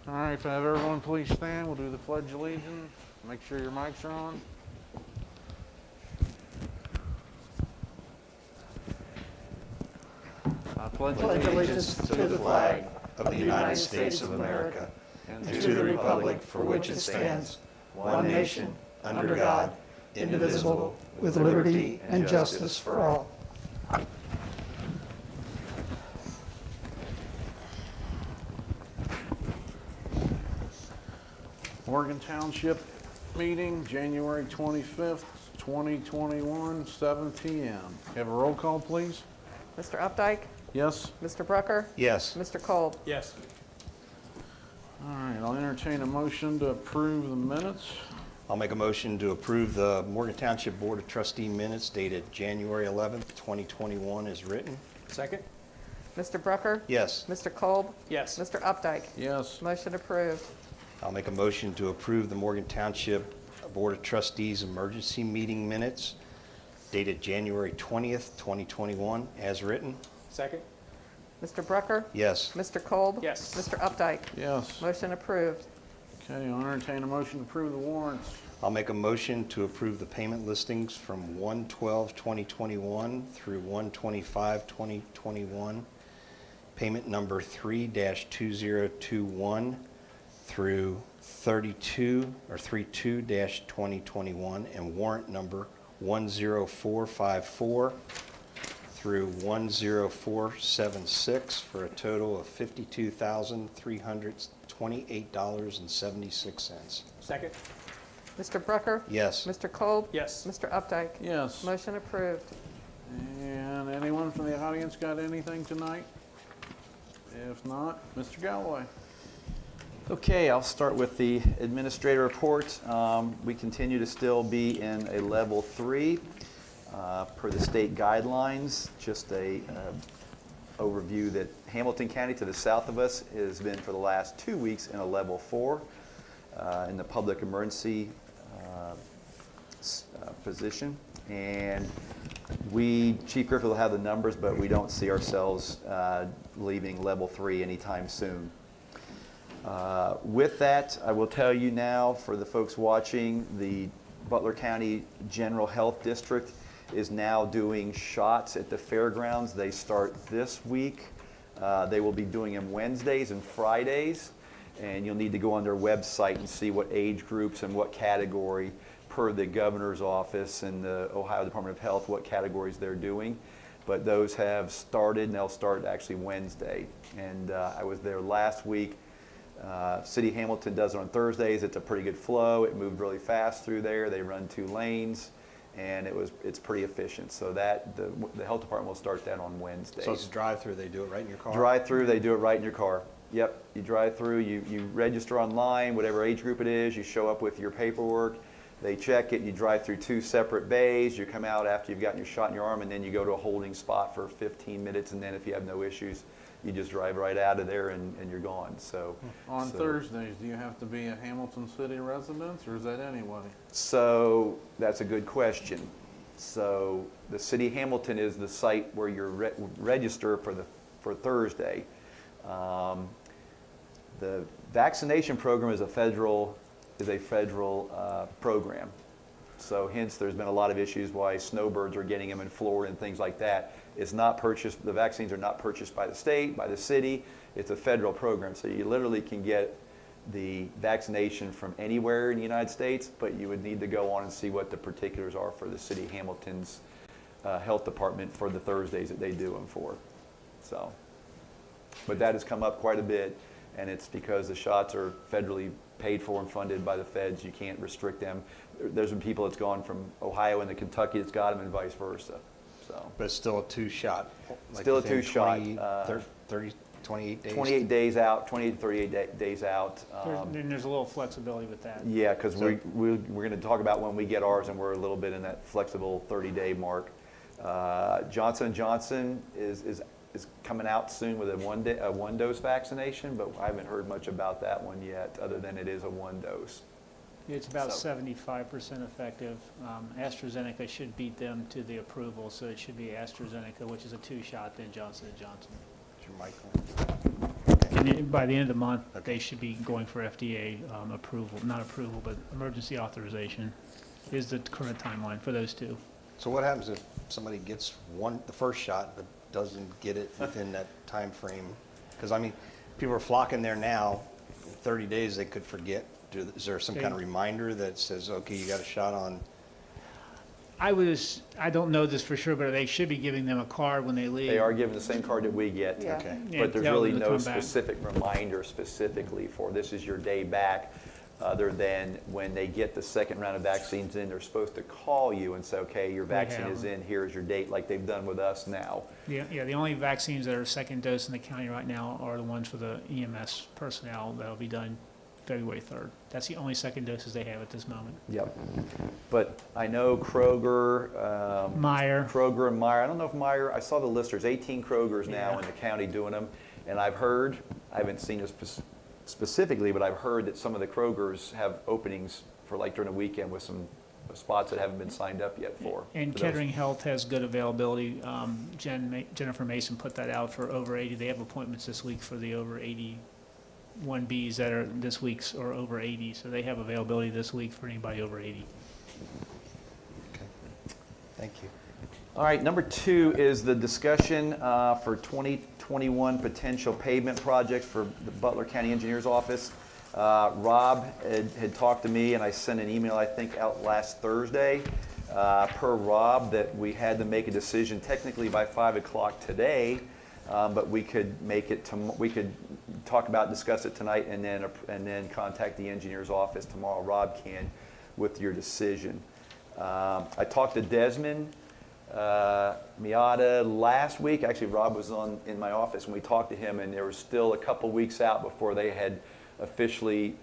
All right, if I have everyone please stand, we'll do the Pledge of Allegiance. Make sure your mics are on. I pledge allegiance to the flag of the United States of America and to the republic for which it stands, one nation, under God, indivisible, with liberty and justice for all. Morgan Township meeting, January 25th, 2021, 7 p.m. Have a roll call, please. Mr. Updike? Yes? Mr. Brucker? Yes. Mr. Kolb? Yes. All right, I'll entertain a motion to approve the minutes. I'll make a motion to approve the Morgan Township Board of Trustee minutes dated January 11th, 2021 as written. Second? Mr. Brucker? Yes. Mr. Kolb? Yes. Mr. Updike? Yes. Motion approved. I'll make a motion to approve the Morgan Township Board of Trustees emergency meeting minutes dated January 20th, 2021 as written. Second? Mr. Brucker? Yes. Mr. Kolb? Yes. Mr. Updike? Yes. Motion approved. Okay, I'll entertain a motion to approve the warrants. I'll make a motion to approve the payment listings from 1/12/2021 through 1/25/2021. Payment number 3-2021 through 32/2021 and warrant number 10454 through 10476 for a total of $52,328.76. Second? Mr. Brucker? Yes. Mr. Kolb? Yes. Mr. Updike? Yes. Motion approved. And anyone from the audience got anything tonight? If not, Mr. Galloway. Okay, I'll start with the administrator report. We continue to still be in a level 3 per the state guidelines. Just a overview that Hamilton County to the south of us has been for the last 2 weeks in a level 4 in the public emergency position. And Chief Griffith will have the numbers, but we don't see ourselves leaving level 3 anytime soon. With that, I will tell you now, for the folks watching, the Butler County General Health District is now doing shots at the fairgrounds. They start this week. They will be doing them Wednesdays and Fridays, and you'll need to go on their website and see what age groups and what category, per the governor's office and the Ohio Department of Health, what categories they're doing. But those have started, and they'll start actually Wednesday. And I was there last week. City of Hamilton does it on Thursdays. It's a pretty good flow. It moved really fast through there. They run 2 lanes, and it's pretty efficient. So that the health department will start that on Wednesdays. So it's a drive-through, they do it right in your car? Drive-through, they do it right in your car. Yep, you drive through, you register online, whatever age group it is, you show up with your paperwork, they check it, you drive through 2 separate bays, you come out after you've gotten your shot in your arm, and then you go to a holding spot for 15 minutes, and then if you have no issues, you just drive right out of there and you're gone. So On Thursdays, do you have to be a Hamilton City resident, or is that anybody? So that's a good question. So the City of Hamilton is the site where you register for Thursday. The vaccination program is a federal program. So hence there's been a lot of issues why snowbirds are getting them in Florida and things like that. It's not purchased, the vaccines are not purchased by the state, by the city. It's a federal program. So you literally can get the vaccination from anywhere in the United States, but you would need to go on and see what the particulars are for the City of Hamilton's health department for the Thursdays that they do them for. So, but that has come up quite a bit, and it's because the shots are federally paid for and funded by the feds. You can't restrict them. There's been people that's gone from Ohio into Kentucky that's got them, and vice versa. So, But it's still a 2-shot. Still a within 2-shot, 28 days? 28 days out, 28 to 38 days out. There's a little flexibility with that. Yeah, because we're going to talk about when we get ours, and we're a little bit in that flexible 30-day mark. Johnson & Johnson is coming out soon with a one-dose vaccination, but I haven't heard much about that one yet, other than it is a 1 dose. It's about So- 75% effective. AstraZeneca should beat them to the approval, so it should be AstraZeneca, which is a 2-shot, then Johnson & Johnson. Is your mic on? by the end of the month, they should be going for FDA approval, not approval, but emergency authorization is the current timeline for those two. So what happens if somebody gets the first shot, but doesn't get it within that time frame? Because, I mean, people are flocking there now. In 30 days, they could forget. Is there some kind of reminder that says, okay, you got a shot on? I don't know this for sure, but they should be giving them a card when they leave. They are given the same card that we get. Yeah. Okay. Yeah, But there's tell really them to no come back. specific reminder specifically for this is your day back, other than when they get the second round of vaccines in, they're supposed to call you and say, okay, your vaccine have is them. in, here's your date, like they've done with us now. Yeah, the only vaccines that are second dose in the county right now are the ones for the EMS personnel that'll be done February 3rd. That's the only second doses they have at this moment. Yep. But I know Kroger, Meyer, Kroger and Meyer, I don't know if Meyer, I saw the list, there's 18 Krogers now Yeah. in the county doing them. And I've heard, I haven't seen this specifically, but I've heard that some of the Krogers have openings for like during the weekend with some spots that haven't been signed up yet for. and for those. Kettering Health has good availability. Jennifer Mason put that out for over 80. They have appointments this week for the over 81Bs that are this week's or over 80. So they have availability this week for anybody over 80. Okay. Thank you. All right, number 2 is the discussion for 2021 potential pavement projects for the Butler County Engineer's Office. Rob had talked to me, and I sent an email, I think, out last Thursday, per Rob, that we had to make a decision technically by 5 o'clock today, but we could make it, we could talk about, discuss it tonight, and then contact the engineer's office tomorrow. Rob can, with your decision. I talked to Desmond Miata last week. Actually, Rob was in my office when we talked to him, and there was still a couple weeks out before they had officially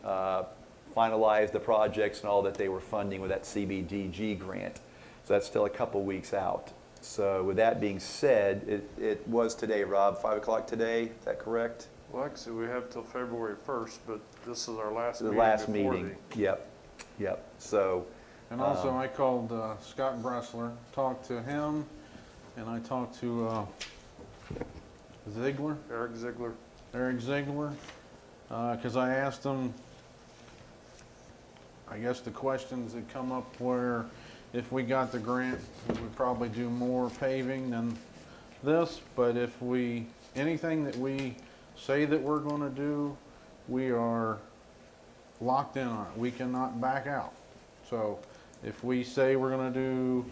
finalized the projects and all that they were funding with that CBDG grant. So that's still a couple weeks out. So with that being said, it was today, Rob, 5 o'clock today, is that correct? Well, actually, we have till February 1st, but this is our last The meeting last before meeting, yep. So, And also, I called Scott Bressler, talked to him, and I talked to Ziegler, Eric Ziegler. because I asked him, I guess the questions that come up where if we got the grant, we would probably do more paving than this, but if anything that we say that we're gonna do, we are locked in on it. We cannot back out. So if we say we're gonna do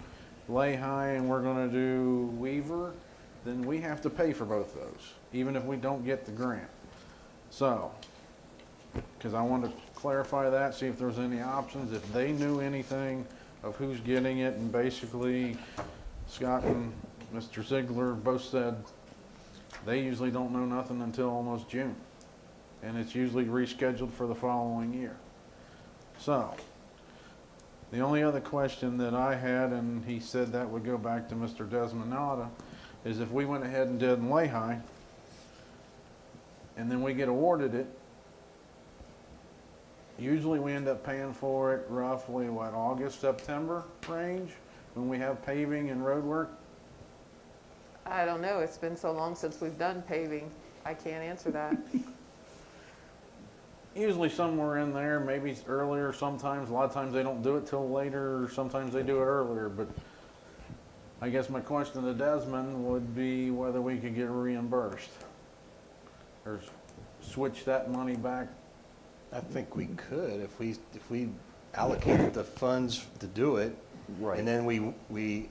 Lehigh and we're gonna do Weaver, then we have to pay for both those, even if we don't get the grant. So, because I wanted to clarify that, see if there's any options, if they knew anything of who's getting it, and basically Scott and Mr. Ziegler both said they usually don't know nothing until almost June, and it's usually rescheduled for the following year. So, the only other question that I had, and he said that would go back to Mr. Desmond Nada, is if we went ahead and did Lehigh, and then we get awarded it, usually we end up paying for it roughly, August, September range, when we have paving and road work? I don't know, it's been so long since we've done paving, I can't answer that. Usually somewhere in there, maybe earlier sometimes. A lot of times they don't do it till later, or sometimes they do it earlier, but I guess my question to Desmond would be whether we could get reimbursed or switch that money back. I think we could if we allocated the funds to do it. Right. And then we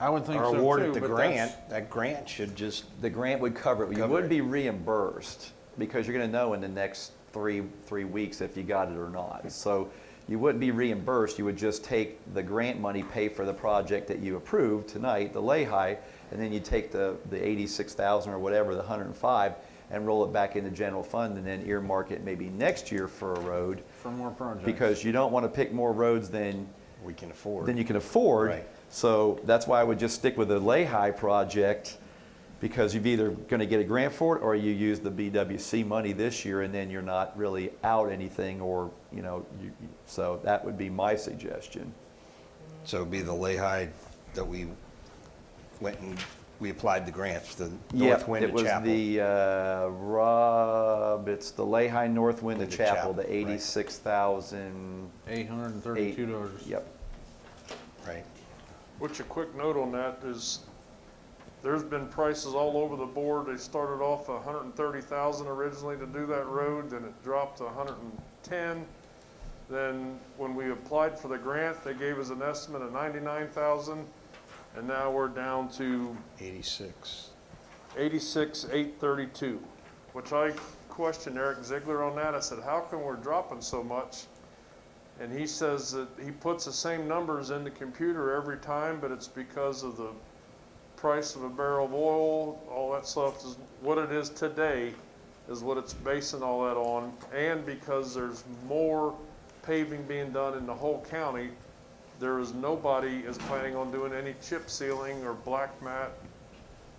I would think are so too, awarded the but grant. That grant should just, the grant would cover it. You Cover would it. be reimbursed because you're going to know in the next three weeks if you got it or not. So you wouldn't be reimbursed. You would just take the grant money, pay for the project that you approved tonight, the Lehigh, and then you take the 86,000 or whatever, the 105, and roll it back into general fund and then earmark it maybe next year for a road, for more projects. because you don't want to pick more roads than we can afford. you can afford. Right. So that's why I would just stick with the Lehigh project, because you've either going to get a grant for it or you use the BWC money this year and then you're not really out anything, or, so that would be my suggestion. So it'd be the Lehigh that we went and we applied the grant for the Yeah, North Wind it to was Chapel. it's the Lehigh North Wind to Wind to Chapel, Chapel, the right. 86,000. $832. Yep. Right. Which a quick note on that is, there's been prices all over the board. They started off 130,000 originally to do that road, then it dropped to 110. Then when we applied for the grant, they gave us an estimate of 99,000, and now we're down to 86. 86,832, which I questioned Eric Ziegler on that. I said, how come we're dropping so much? And he says that he puts the same numbers in the computer every time, but it's because of the price of a barrel of oil, all that stuff is what it is today is what it's basing all that on. And because there's more paving being done in the whole county, there is nobody is planning on doing any chip sealing or black mat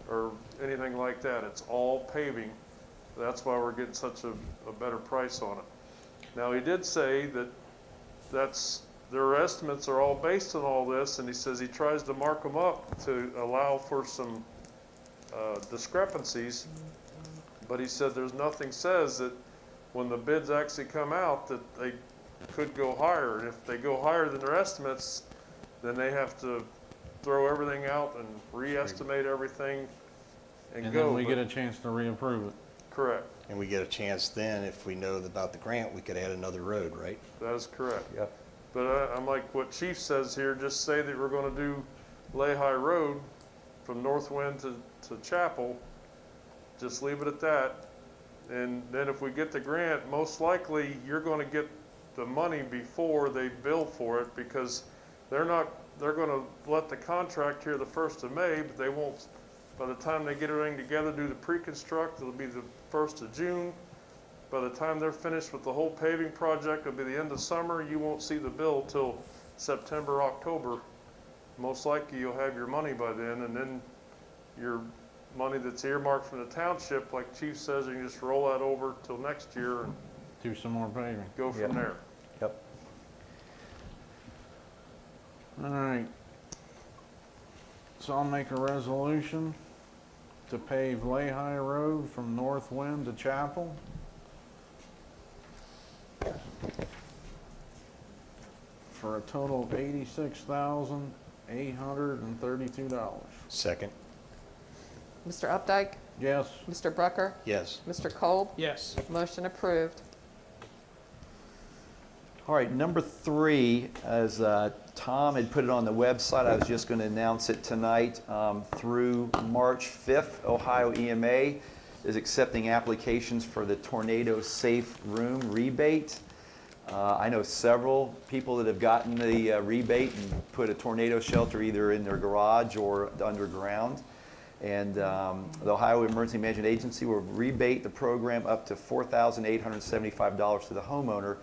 or anything like that. It's all paving. That's why we're getting such a better price on it. Now, he did say that their estimates are all based on all this, and he says he tries to mark them up to allow for some discrepancies, but he said there's nothing says that when the bids actually come out that they could go higher, and if they go higher than their estimates, then they have to throw everything out and re-estimate everything and And go. then we but- get a chance to reapprove it. Correct, And we get a chance then, if we know about the grant, we could add another road, right? that is correct. Yep. But I'm like what Chief says here, just say that we're gonna do Lehigh Road from North Wind to Chapel. Just leave it at that. And then if we get the grant, most likely you're gonna get the money before they bill for it, because they're gonna let the contract here the 1st of May, but they won't, by the time they get everything together, do the pre-construct, it'll be the 1st of June. By the time they're finished with the whole paving project, it'll be the end of summer. You won't see the bill till September, October. Most likely you'll have your money by then, and then your money that's earmarked from the township, like Chief says, you can just roll that over till next year and Do some more paving. go from Yep. there. Yep. All right. So I'll make a resolution to pave Lehigh Road from North Wind to Chapel. For a total of $86,832. Second. Mr. Updike? Yes. Mr. Brucker? Yes. Mr. Kolb? Yes. Motion approved. All right, number 3, as Tom had put it on the website, I was just going to announce it tonight. Through March 5th, Ohio EMA is accepting applications for the Tornado Safe Room rebate. I know several people that have gotten the rebate and put a tornado shelter either in their garage or underground. And the Ohio Emergency Management Agency will rebate the program up to $4,875 to the homeowner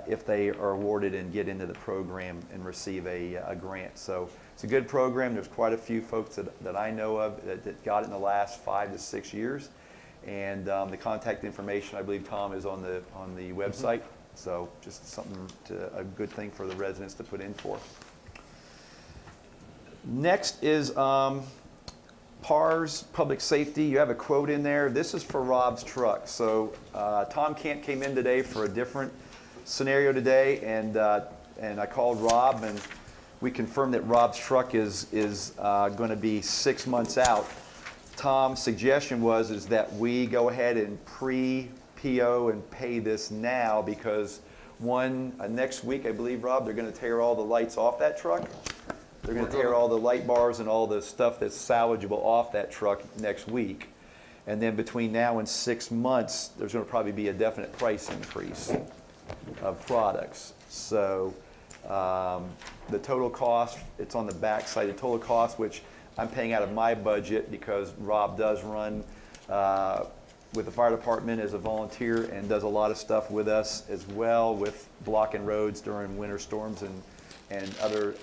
if they are awarded and get into the program and receive a grant. So it's a good program. There's quite a few folks that I know of that got it in the last 5 to 6 years. And the contact information, I believe, Tom, is on the website. So just something a good thing for the residents to put in for. Next is PARS, Public Safety. You have a quote in there. This is for Rob's truck. So Tom Camp came in today for a different scenario today, and I called Rob, and we confirmed that Rob's truck is going to be 6 months out. Tom's suggestion is that we go ahead and pre-PO and pay this now, because next week, I believe, Rob, they're going to tear all the lights off that truck. They're going to tear all the light bars and all the stuff that's salvageable off that truck next week. And then between now and 6 months, there's going to probably be a definite price increase of products. So the total cost, it's on the back side, the total cost, which I'm paying out of my budget because Rob does run with the fire department as a volunteer and does a lot of stuff with us as well, with blocking roads during winter storms and other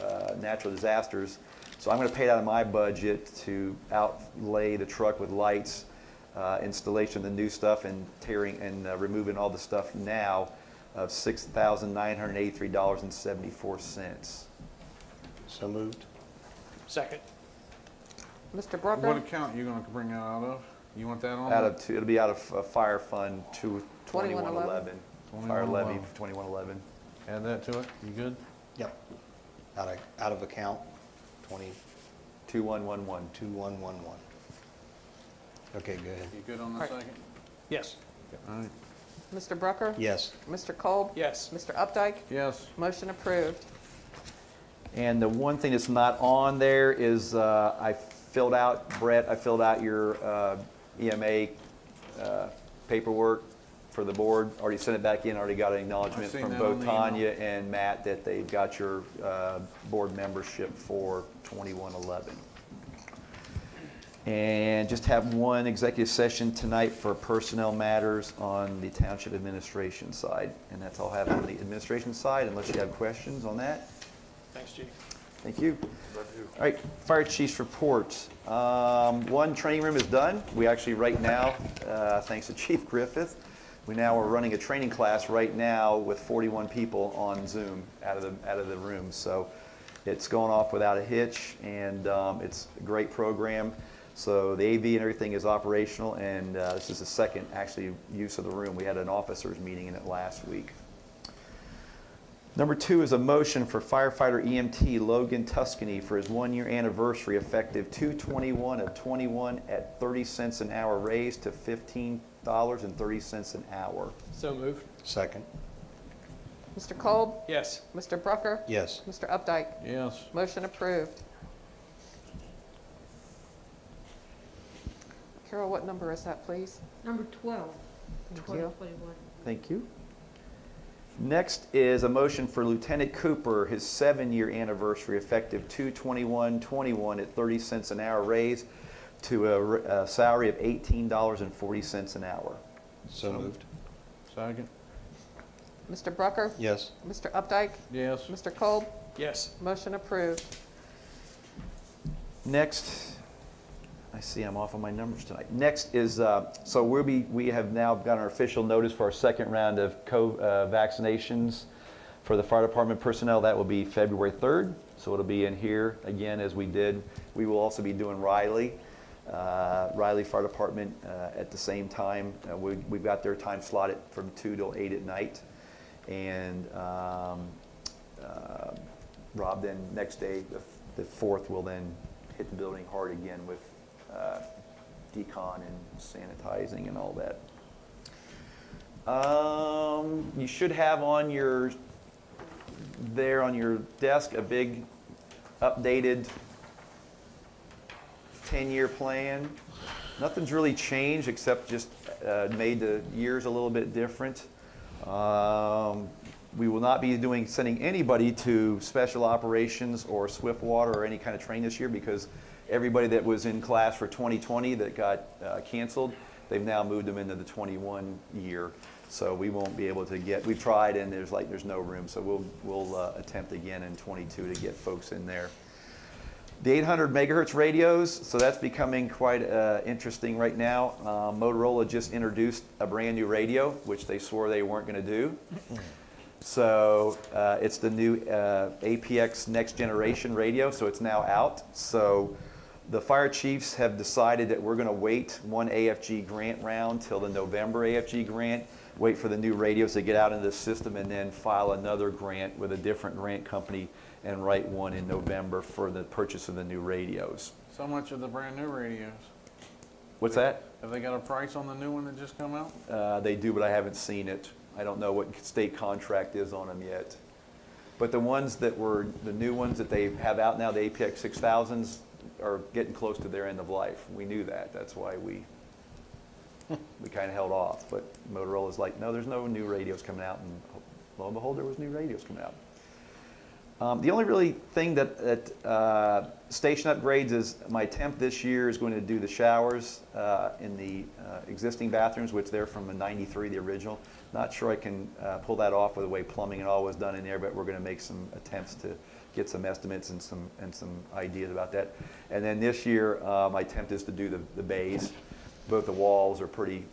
natural disasters. So I'm going to pay it out of my budget to outlay the truck with lights, installation of the new stuff, and tearing and removing all the stuff now of $6,983.74. So moved. Second. Mr. What Brucker? account you gonna bring that out of? You want that on? Out the- of, it'll be out of Fire Fund 2111. 2111. Fire levy 2111. 2111. Add that to it, you good? Yep. Out of account 2111. 2111. Okay, go ahead. You good on the Right. second? Yes. All right, Mr. Brucker? Yes. Mr. Kolb? Yes. Mr. Updike? yes, Motion approved. And the one thing that's not on there is I filled out your EMA paperwork for the board. Already sent it back in, already got an acknowledgement I've seen from that both on the email. Tanya and Matt that they've got your board membership for 2111. And just have one executive session tonight for personnel matters on the township administration side. And that's all I have on the administration side, unless you have questions on that. Thanks, Chief. Thank you. All right, fire chief's reports. One training room is done. We actually, right now, thanks to Chief Griffith, we now are running a training class right now with 41 people on Zoom out of the room. So it's going off without a hitch, and it's a great program. So the AV and everything is operational, and this is the second actually use of the room. We had an officers meeting in it last week. Number 2 is a motion for firefighter EMT Logan Tuscany for his 1-year anniversary effective 2/21 of 21 at 30 cents an hour raise to $15.30 an hour. So moved. Second. Mr. Kolb? Yes. Mr. Brucker? Yes. Mr. Updike? yes. Motion approved. Carol, what number is that, please? Number 12, Thank 2021. Thank you. Next is a motion for Lieutenant Cooper, his 7-year anniversary effective 2/21/21 at 30 cents an hour raise to a salary of $18.40 an hour. So moved. Second, Mr. Brucker? Yes. Mr. Updike? yes. Mr. Kolb? Yes. Motion approved. Next, I see I'm off on my numbers tonight. Next is, so we have now got our official notice for our second round of vaccinations for the fire department personnel. That will be February 3rd, so it'll be in here again as we did. We will also be doing Riley Fire Department at the same time. We've got their time slotted from 2 till 8 at night. And Rob then next day, the 4th, will then hit the building hard again with decon and sanitizing and all that. You should have on your desk a big updated 10-year plan. Nothing's really changed except just made the years a little bit different. We will not be sending anybody to special operations or Swiftwater or any kind of training this year because everybody that was in class for 2020 that got canceled, they've now moved them into the 21 year. So we won't be able to we've tried and there's no room. So we'll attempt again in 22 to get folks in there. The 800 megahertz radios, so that's becoming quite interesting right now. Motorola just introduced a brand new radio, which they swore they weren't going to do. So it's the new APX next generation radio, so it's now out. So the fire chiefs have decided that we're going to wait one AFG grant round till the November AFG grant, wait for the new radios to get out into the system, and then file another grant with a different grant company and write one in November for the purchase of the new radios. So much of the brand new radios. What's that? Have they got a price on the new one that just come out? They do, but I haven't seen it. I don't know what state contract is on them yet. But the ones that were, the new ones that they have out now, the APX 6000s, are getting close to their end of life. We knew that. That's why we kind of held off. But Motorola's like, no, there's no new radios coming out. And lo and behold, there was new radios coming out. The only really thing that station upgrades is my attempt this year is going to do the showers in the existing bathrooms, which they're from a 93, the original. Not sure I can pull that off with the way plumbing and all was done in there, but we're going to make some attempts to get some estimates and some ideas about that. And then this year, my attempt is to do the bays. Both the walls are pretty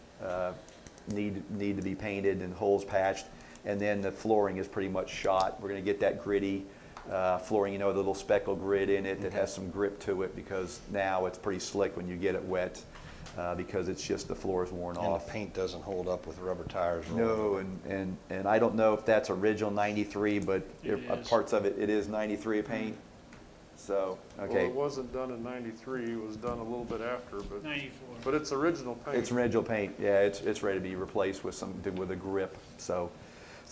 need to be painted and holes patched, and then the flooring is pretty much shot. We're going to get that gritty. flooring, you know, the little speckle grid in it that has some grip to it, because now it's pretty slick when you get it wet, because it's just the floor is worn And off. the paint doesn't hold up with rubber tires rolling. No, and I don't know if that's original 93, but It is. parts of it is 93 paint. So, Well, okay, it wasn't done in 93, it was done a little bit after, but 94. it's original paint. it's original paint. Yeah, it's ready to be replaced with with a grip. So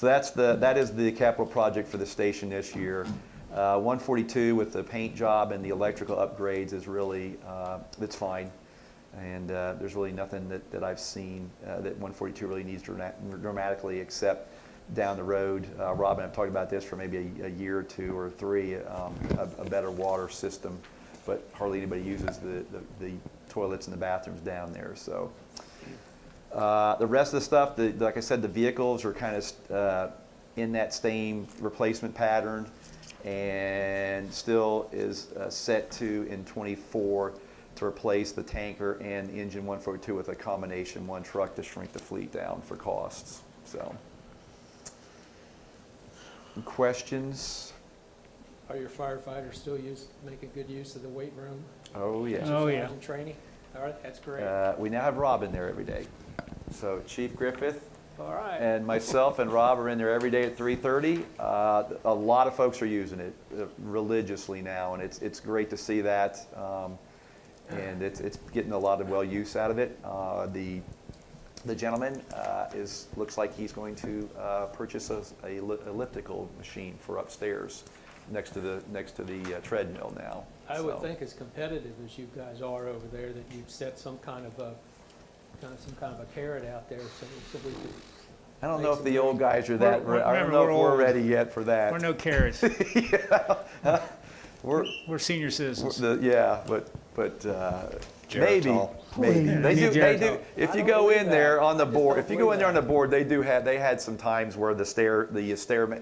that is the capital project for the station this year. 142 with the paint job and the electrical upgrades is really, it's fine. And there's really nothing that I've seen that 142 really needs dramatically, except down the road. Rob and I've talked about this for maybe a year or two or three, a better water system, but hardly anybody uses the toilets and the bathrooms down there. So the rest of the stuff, like I said, the vehicles are kind of in that same replacement pattern, and still is set to in 24 to replace the tanker and the engine 142 with a combination one truck to shrink the fleet down for costs. So, questions? Are your firefighters still making good use of the weight room? Oh yeah. Oh, yeah. Exercise and training? All right, that's great. We now have Rob in there every day. So Chief Griffith All right. and myself and Rob are in there every day at 3:30. A lot of folks are using it religiously now, and it's great to see that. And it's getting a lot of use out of it. The gentleman looks like he's going to purchase a elliptical machine for upstairs, next to the treadmill now. I would So, think as competitive as you guys are over there, that you'd set some kind of a carrot out there so we could. I don't know if the old guys are that. We're- I don't know remember, if we're we're old. ready yet for that. We're no carrots. We're We're senior citizens. but maybe. Geritol. Maybe Yeah, they we do. need They do. Geritol. If I you don't go believe in that. there on the I just board, don't if you go in believe there on the that. board, they had some times where the stair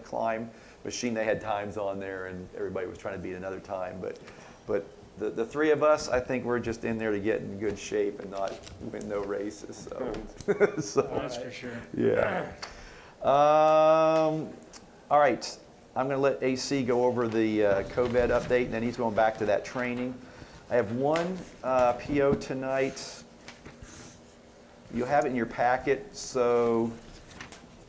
climb machine, they had times on there, and everybody was trying to beat another time. But the three of us, I think we're just in there to get in good shape and not win no races. So, so That's for sure. yeah. All right. I'm going to let AC go over the COVID update, and then he's going back to that training. I have one PO tonight. You'll have it in your packet. So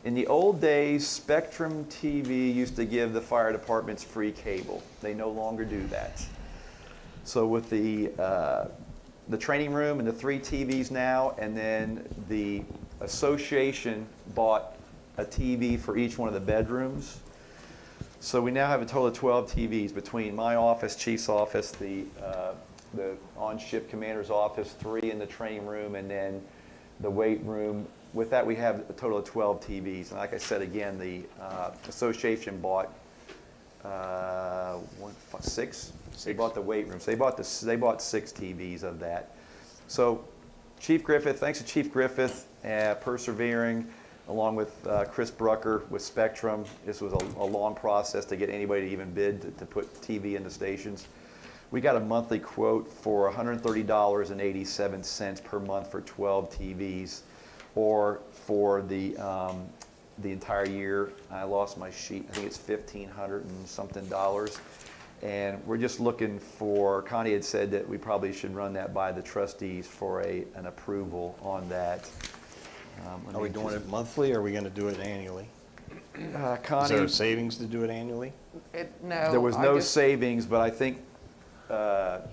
in the old days, Spectrum TV used to give the fire departments free cable. They no longer do that. So with the training room and the 3 TVs now, and then the association bought a TV for each one of the bedrooms. So we now have a total of 12 TVs between my office, chief's office, the on-shift commander's office, 3 in the training room, and then the weight room. With that, we have a total of 12 TVs. And like I said, again, the association bought 6. They bought the weight room. So they bought 6 TVs of that. So Chief Griffith, thanks to Chief Griffith, persevering, along with Chris Brucker with Spectrum. This was a long process to get anybody to even bid to put TV in the stations. We got a monthly quote for $130.87 per month for 12 TVs, or for the entire year. I lost my sheet. I think it's $1,500 and something dollars. And we're just looking for, Connie had said that we probably should run that by the trustees for an approval on that. Are we doing it monthly, or are we going to do it annually? Is there Connie, a savings to do it annually? No. there was I no just- savings, but I think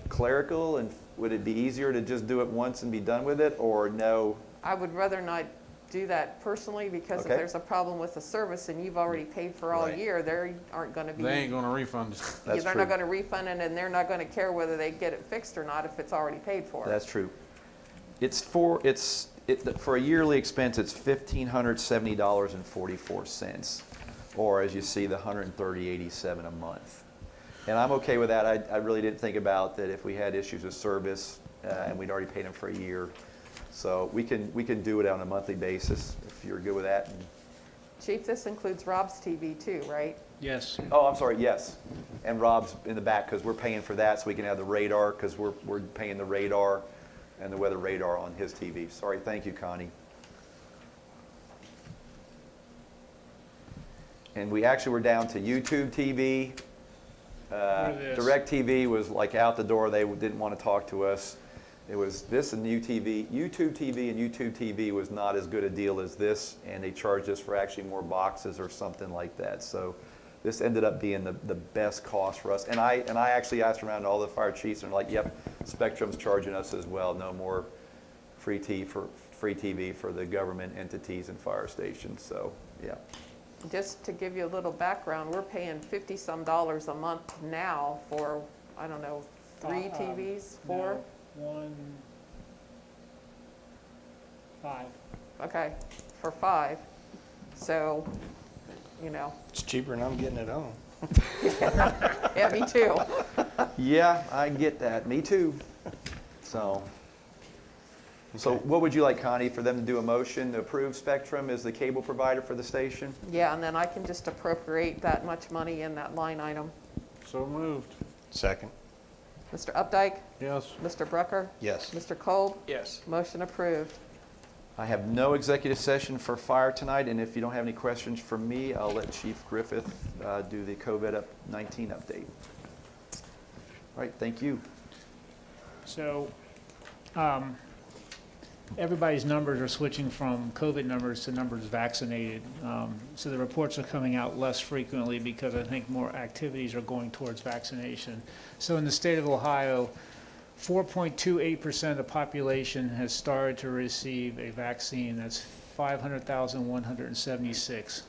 clerical, and would it be easier to just do it once and be done with it, or no? I would rather not do that personally, because if Okay. there's a problem with the service and you've already paid for all Right. year, they aren't going to be. They ain't gonna refund us. That's They're true. not going to refund it, and they're not going to care whether they get it fixed or not if it's already paid for. That's true. For a yearly expense, it's $1,570.44, or as you see, the $130.87 a month. And I'm okay with that. I really didn't think about that if we had issues with service, and we'd already paid them for a year. So we can do it on a monthly basis if you're good with that. Chief, this includes Rob's TV too, right? Yes. Oh, I'm sorry, yes. And Rob's in the back, because we're paying for that, so we can have the radar, because we're paying the radar and the weather radar on his TV. Sorry, thank you, Connie. And we actually were down to YouTube TV, What it is. DirecTV was like out the door. They didn't want to talk to us. It was this and UTV. YouTube TV and YouTube TV was not as good a deal as this, and they charged us for actually more boxes or something like that. So this ended up being the best cost for us. And I actually asked around to all the fire chiefs, and they're like, yep, Spectrum's charging us as well. No more free TV for the government entities and fire stations. So yeah. Just to give you a little background, we're paying $50-some a month now for, I don't know, 3 TVs, 4? No, 1, 5. Okay, for 5. So, you know, It's cheaper than I'm getting at home. yeah, me too. Yeah, I get that. Me too. So what would you like, Connie, for them to do a motion to approve Spectrum as the cable provider for the station? Yeah, and then I can just appropriate that much money in that line item. So moved. Second. Mr. Updike? Yes. Mr. Brucker? Yes. Mr. Kolb? Yes. Motion approved. I have no executive session for fire tonight, and if you don't have any questions for me, I'll let Chief Griffith do the COVID-19 update. All right, thank you. So, everybody's numbers are switching from COVID numbers to numbers vaccinated. So the reports are coming out less frequently because I think more activities are going towards vaccination. So in the state of Ohio, 4.28% of the population has started to receive a vaccine. That's 500,176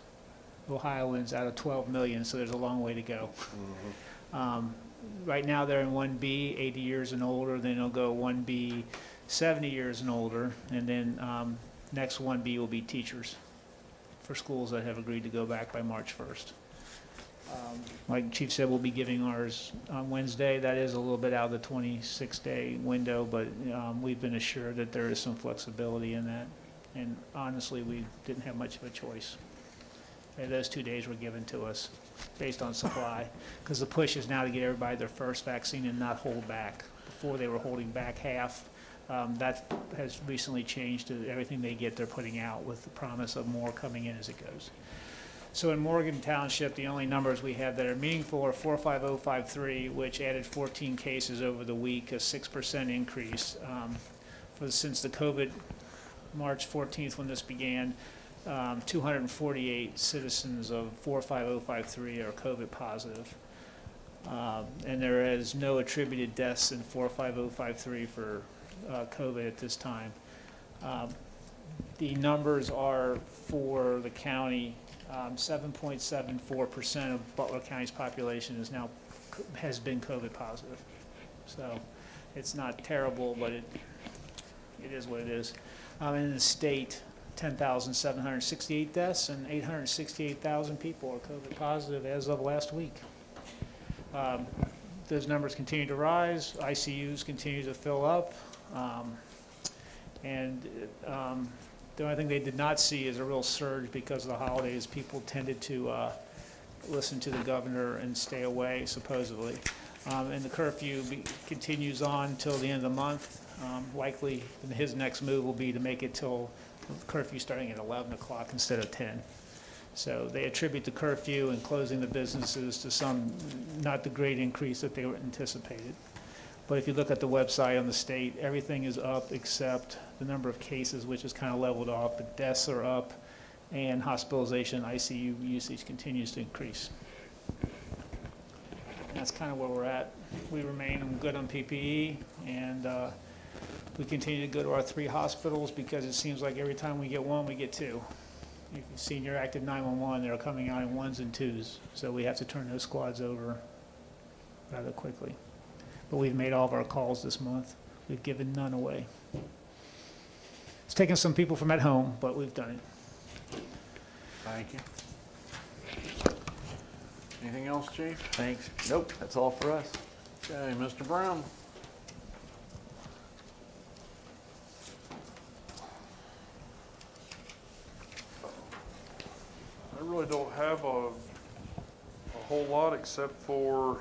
Ohioans out of 12 million, so there's a long way to go. Right now they're in 1B, 80 years and older, then it'll go 1B, 70 years and older, and then next 1B will be teachers for schools that have agreed to go back by March 1st. Like Chief said, we'll be giving ours on Wednesday. That is a little bit out of the 26-day window, but we've been assured that there is some flexibility in that. And honestly, we didn't have much of a choice. And those 2 days were given to us based on supply, because the push is now to get everybody their first vaccine and not hold back. Before they were holding back half. That has recently changed to everything they get, they're putting out with the promise of more coming in as it goes. So in Morgan Township, the only numbers we have that are meaningful are 45053, which added 14 cases over the week, a 6% increase. Since the COVID, March 14th when this began, 248 citizens of 45053 are COVID positive. And there is no attributed deaths in 45053 for COVID at this time. The numbers are for the county, 7.74% of Butler County's population has been COVID positive. So it's not terrible, but it is what it is. In the state, 10,768 deaths and 868,000 people are COVID positive as of last week. Those numbers continue to rise. ICUs continue to fill up. The only thing they did not see is a real surge because of the holidays. People tended to listen to the governor and stay away, supposedly. And the curfew continues on till the end of the month. Likely, his next move will be to make it till curfew starting at 11 o'clock instead of 10. So they attribute the curfew and closing the businesses to not the great increase that they were anticipated. But if you look at the website on the state, everything is up except the number of cases, which is kind of leveled off, but deaths are up and hospitalization, ICU usage continues to increase. And that's kind of where we're at. We remain good on PPE, and we continue to go to our 3 hospitals because it seems like every time we get one, we get 2. You've seen your active 911, they're coming out in 1s and 2s, so we have to turn those squads over rather quickly. But we've made all of our calls this month. We've given none away. It's taken some people from at home, but we've done it. Thank you. Anything else, Chief? Thanks. Nope, that's all for us. Okay, Mr. Brown. I really don't have a whole lot except for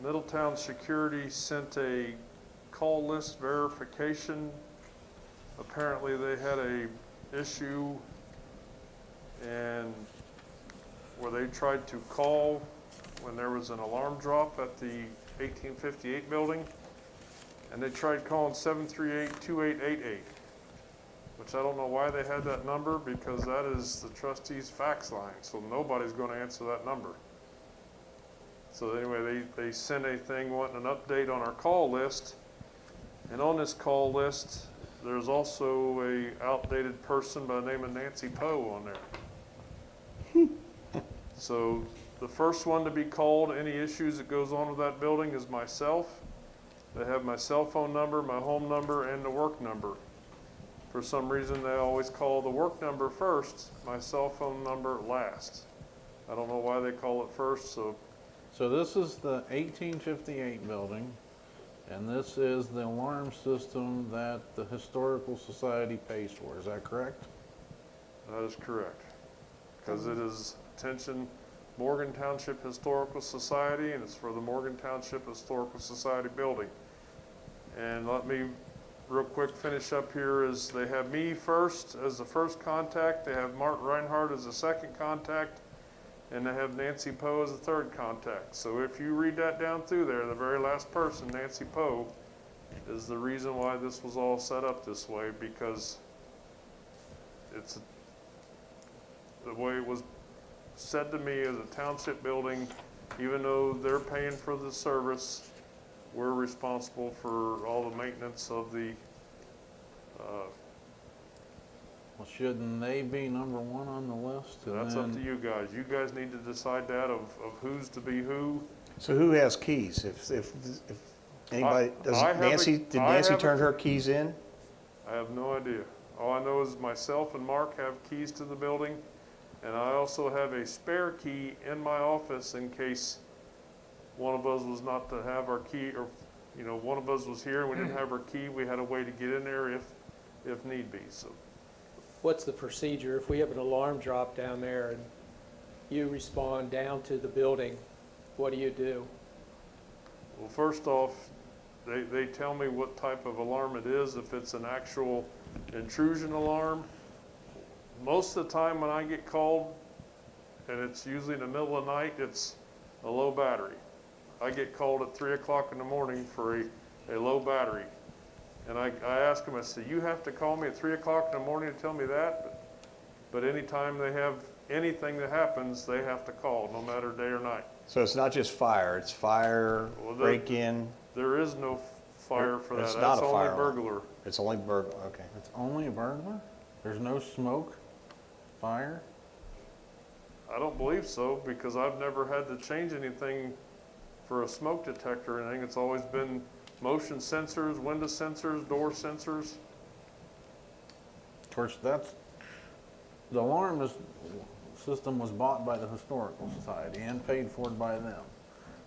Middletown Security sent a call list verification. Apparently they had a issue and where they tried to call when there was an alarm drop at the 1858 building, and they tried calling 738-2888, which I don't know why they had that number, because that is the trustee's fax line, so nobody's going to answer that number. So anyway, they sent a thing wanting an update on our call list, and on this call list, there's also a outdated person by the name of Nancy Poe on there. So the first one to be called, any issues that goes on with that building, is myself. They have my cell phone number, my home number, and the work number. For some reason, they always call the work number first, my cell phone number last. I don't know why they call it first, so So this is the 1858 building, and this is the alarm system that the Historical Society pays for, is that correct? that is correct. Because it is attention Morgan Township Historical Society, and it's for the Morgan Township Historical Society building. And let me real quick finish up here is they have me first as the first contact, they have Mark Reinhardt as the second contact, and they have Nancy Poe as the third contact. So if you read that down through there, the very last person, Nancy Poe, is the reason why this was all set up this way, because it's the way it was said to me as a township building, even though they're paying for the service, we're responsible for all the maintenance of the, Well, shouldn't they be number one on the list? And that's up to then- you guys. You guys need to decide that of who's to be who. So who has keys? If anybody, does I have a- Nancy, did I Nancy have a- turn her keys in? I have no idea. All I know is myself and Mark have keys to the building, and I also have a spare key in my office in case one of us was not to have our key, or, you know, one of us was here and we didn't have our key, we had a way to get in there if need be, so. What's the procedure if we have an alarm drop down there and you respond down to the building? What do you do? Well, first off, they tell me what type of alarm it is, if it's an actual intrusion alarm. Most of the time when I get called, and it's usually in the middle of the night, it's a low battery. I get called at 3 o'clock in the morning for a low battery. And I ask them, I say, you have to call me at 3 o'clock in the morning to tell me that? But anytime they have anything that happens, they have to call, no matter day or night. So it's not just fire, it's fire, Well, break-in, There is no fire for that. It's not a That's fire only alarm. burglar. it's only burglar, okay. It's only a burglar? There's no smoke, fire? I don't believe so, because I've never had to change anything for a smoke detector or anything. It's always been motion sensors, window sensors, door sensors. Of course, the alarm system was bought by the Historical Society and paid for by them.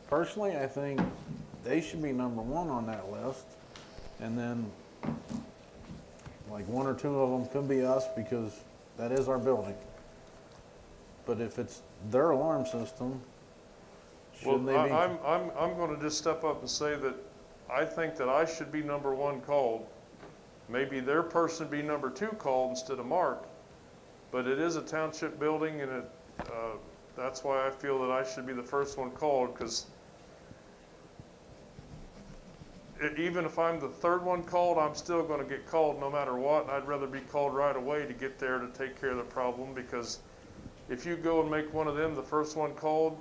Personally, I think they should be number one on that list, and then like one or two of them could be us, because that is our building. But if it's their alarm system, Well, shouldn't they be? I'm gonna just step up and say that I think that I should be number one called. Maybe their person be number two called instead of Mark, but it is a township building, and that's why I feel that I should be the first one called, because even if I'm the third one called, I'm still gonna get called no matter what, and I'd rather be called right away to get there to take care of the problem, because if you go and make one of them the first one called,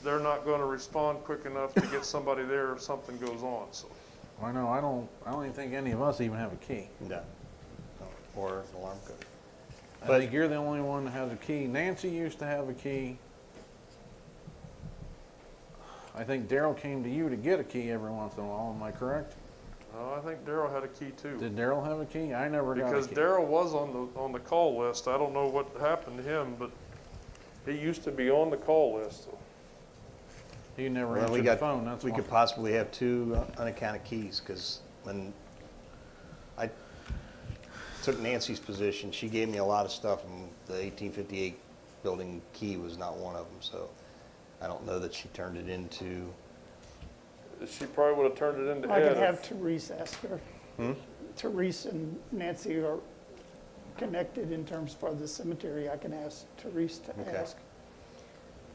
they're not gonna respond quick enough to get somebody there if something goes on, so. I know, I don't even think any of us even have a key. No. Or an alarm code. I But- think you're the only one that has a key. Nancy used to have a key. I think Daryl came to you to get a key every once in a while, am I correct? I think Daryl had a key too. Did Daryl have a key? I never got a Because key. Daryl was on the call list. I don't know what happened to him, but he used to be on the call list. He never Well, answered the phone, that's we why. could possibly have two unaccounted keys, because when I took Nancy's position, she gave me a lot of stuff, and the 1858 building key was not one of them, so I don't know that she turned it into, She probably would have turned it into I Ed. could have Therese ask her. Therese and Nancy are connected in terms for the cemetery. I can ask Therese to Okay. ask.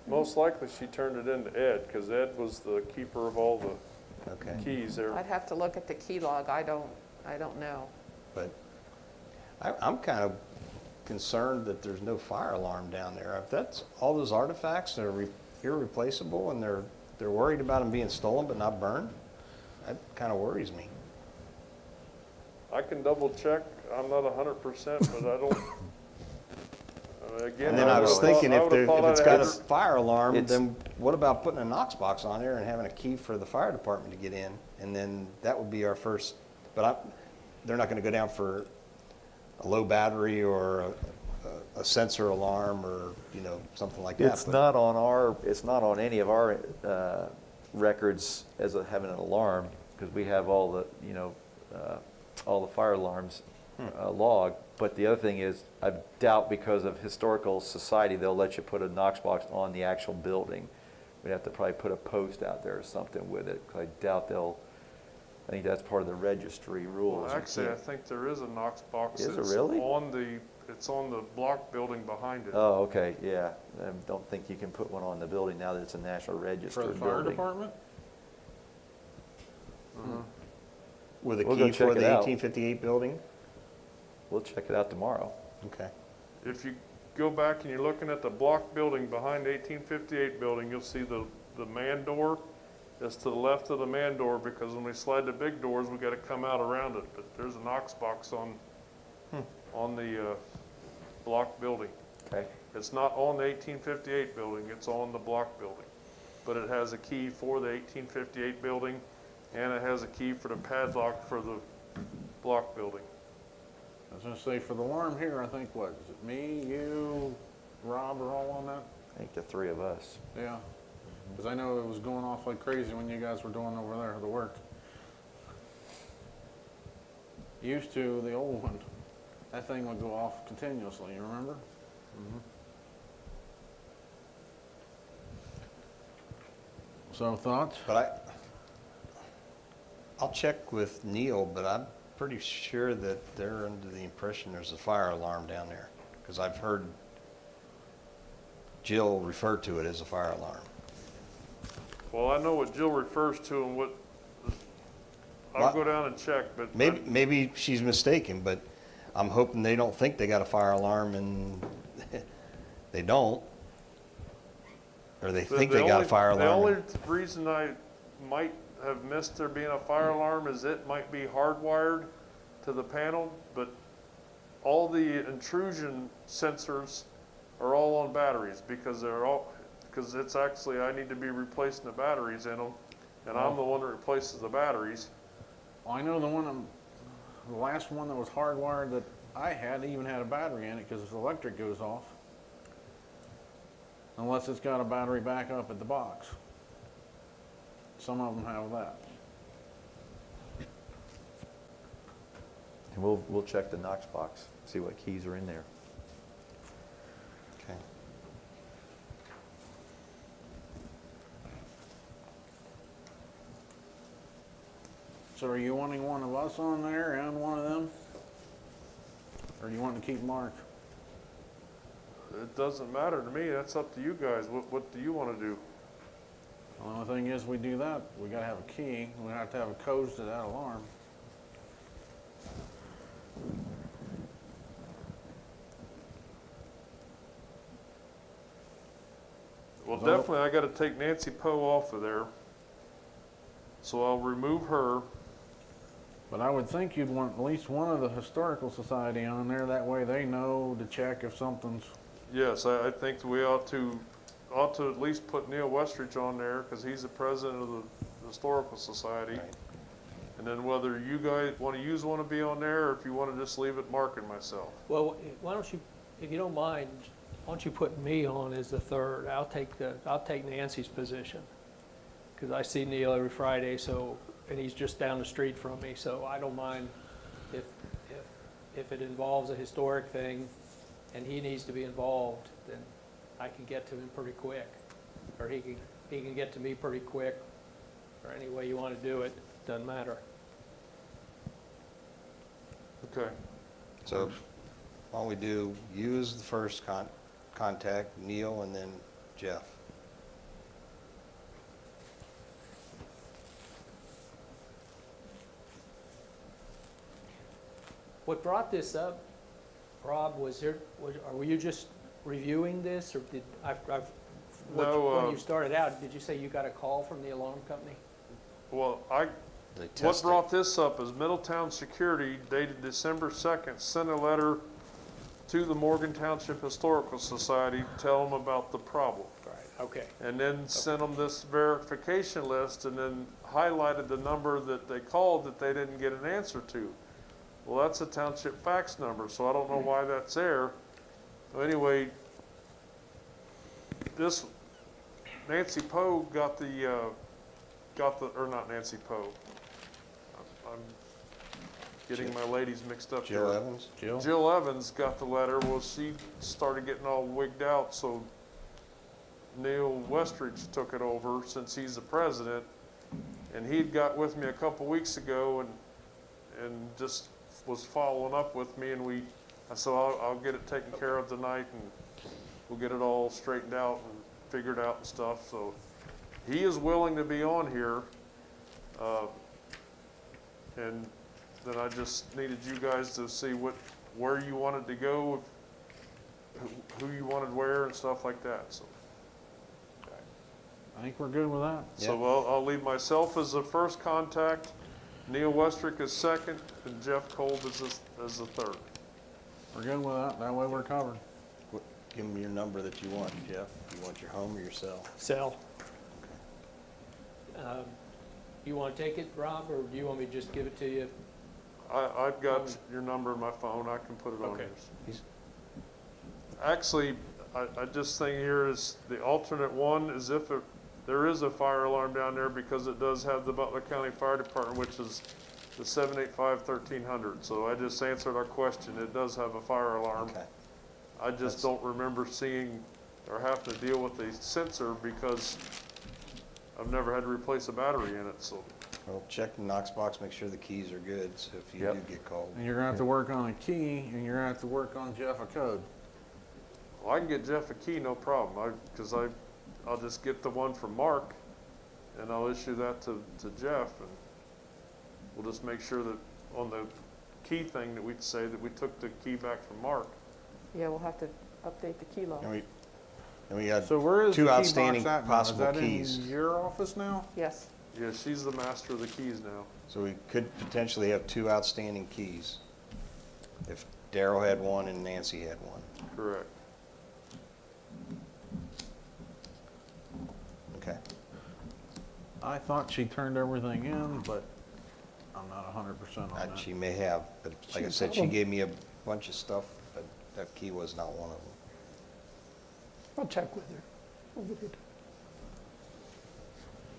Most likely she turned it into Ed, because Ed was the keeper of all the Okay, keys there. I'd have to look at the key log, I don't know. but I'm kind of concerned that there's no fire alarm down there. If that's, all those artifacts are irreplaceable and they're worried about them being stolen but not burned, that kind of worries me. I can double check, I'm not 100%, but I don't, again. And then I was would've thought- thinking I if would've thought it's I'd got a had- fire alarm, It's- then what about putting a Knox box on there and having a key for the fire department to get in? And then that would be our first, but they're not gonna go down for a low battery or a sensor alarm or, something like that. It's but- not on any of our records as having an alarm, because we have all the fire alarms logged. But the other thing is, I doubt because of Historical Society, they'll let you put a Knox box on the actual building. We'd have to probably put a post out there or something with it, 'cause I doubt I think that's part of the registry rules. Well, You actually, I can't- think there is a Knox box. Is it It's really? It's on the block building behind it. Oh, okay, yeah. I don't think you can put one on the building now that it's a National For Register the building. fire department? With a We'll go key check for it the out. 1858 building? We'll check it out tomorrow. Okay. If you go back and you're looking at the block building behind the 1858 building, you'll see the man door is to the left of the man door, because when we slide the big doors, we gotta come out around it. But there's a Knox box on the block building. Okay. It's not on the 1858 building, it's on the block building. But it has a key for the 1858 building, and it has a key for the padlock for the block building. I was gonna say, for the alarm here, I think, what, is it me, you, Rob are all on that? I think the three of us. Yeah, because I know it was going off like crazy when you guys were doing over there, the work. Used to, the old one, that thing would go off continuously, you remember? So thoughts? But I'll check with Neil, but I'm pretty sure that they're under the impression there's a fire alarm down there, because I've heard Jill refer to it as a fire alarm. Well, I know what Jill refers to and what, I'll What? go down and check, but. Maybe she's mistaken, but I'm hoping they don't think they got a fire alarm and they don't. Or they think they got a fire The only alarm. reason I might have missed there being a fire alarm is it might be hardwired to the panel, but all the intrusion sensors are all on batteries, because it's actually, I need to be replacing the batteries in them, and I'm the one that replaces the batteries. I know the last one that was hardwired that I had even had a battery in it, because the electric goes off. Unless it's got a battery backup at the box. Some of them have that. And we'll check the Knox box, see what keys are in there. Okay. So are you wanting one of us on there and one of them? Or do you want to keep Mark? It doesn't matter to me, that's up to you guys. What do you want to do? The only thing is, we do that, we gotta have a key, we have to have a code to that alarm. Well, So- definitely, I gotta take Nancy Poe off of there. So I'll remove her. But I would think you'd want at least one of the Historical Society on there, that way they know to check if something's, Yes, I think we ought to at least put Neil Westridge on there, because he's the president of the Historical Society. Right. And then whether you guys want to use one to be on there, or if you want to just leave it Mark and myself. Well, why don't you, if you don't mind, why don't you put me on as the third? I'll take Nancy's position, because I see Neil every Friday, so, and he's just down the street from me, so I don't mind if it involves a historic thing and he needs to be involved, then I can get to him pretty quick, or he can get to me pretty quick, or any way you want to do it, doesn't matter. Okay. So why don't we do you as the first contact, Neil, and then Jeff? What brought this up, Rob, were you just reviewing this, or did, No, when you started out, did you say you got a call from the alarm company? Well, They what test it. brought this up is Middletown Security dated December 2nd sent a letter to the Morgan Township Historical Society to tell them about the problem. Right, okay. And then sent them this verification list and then highlighted the number that they called that they didn't get an answer to. Well, that's a township fax number, so I don't know why that's there. Well, anyway, this, Nancy Poe got the, or not Nancy Poe. I'm getting my ladies mixed up here. Jill Evans? Jill? Jill Evans got the letter. Well, she started getting all wigged out, so Neil Westridge took it over since he's the president. And he'd got with me a couple weeks ago and just was following up with me, and I said, I'll get it taken care of tonight, and we'll get it all straightened out and figured out and stuff. So he is willing to be on here. And then I just needed you guys to see where you wanted to go, who you wanted where and stuff like that, so. I think we're good with that. So I'll leave myself as the first contact, Neil Westrick as second, and Jeff Kolb as the third. We're good with that. That way we're covered. Give them your number that you want, Jeff. You want your home or your cell? Cell. You want to take it, Rob, or do you want me to just give it to you? I've got your number in my phone, I can put it on Okay. yours. Actually, I just think here is the alternate one is if there is a fire alarm down there, because it does have the Butler County Fire Department, which is the 785-1300. So I just answered our question. It does have a fire alarm. Okay. I just don't remember seeing or having to deal with a sensor because I've never had to replace a battery in it, so. Well, check the Knox box, make sure the keys are good, so if you do get called. And you're gonna have to work on a key, and you're gonna have to work on Jeff a code. Well, I can get Jeff a key, no problem, because I'll just get the one from Mark, and I'll issue that to Jeff, and we'll just make sure that on the key thing that we'd say that we took the key back from Mark. Yeah, we'll have to update the key law. And we got So where is two the key box outstanding at now? possible Is that keys. in your office now? Yes, Yeah, she's the master of the keys now. So we could potentially have two outstanding keys. If Daryl had one and Nancy had one. Correct. Okay. I thought she turned everything in, but I'm not 100% on that. She may have, but like I said, she gave me a bunch of stuff, but that key was not one of them. I'll check with her. Over it.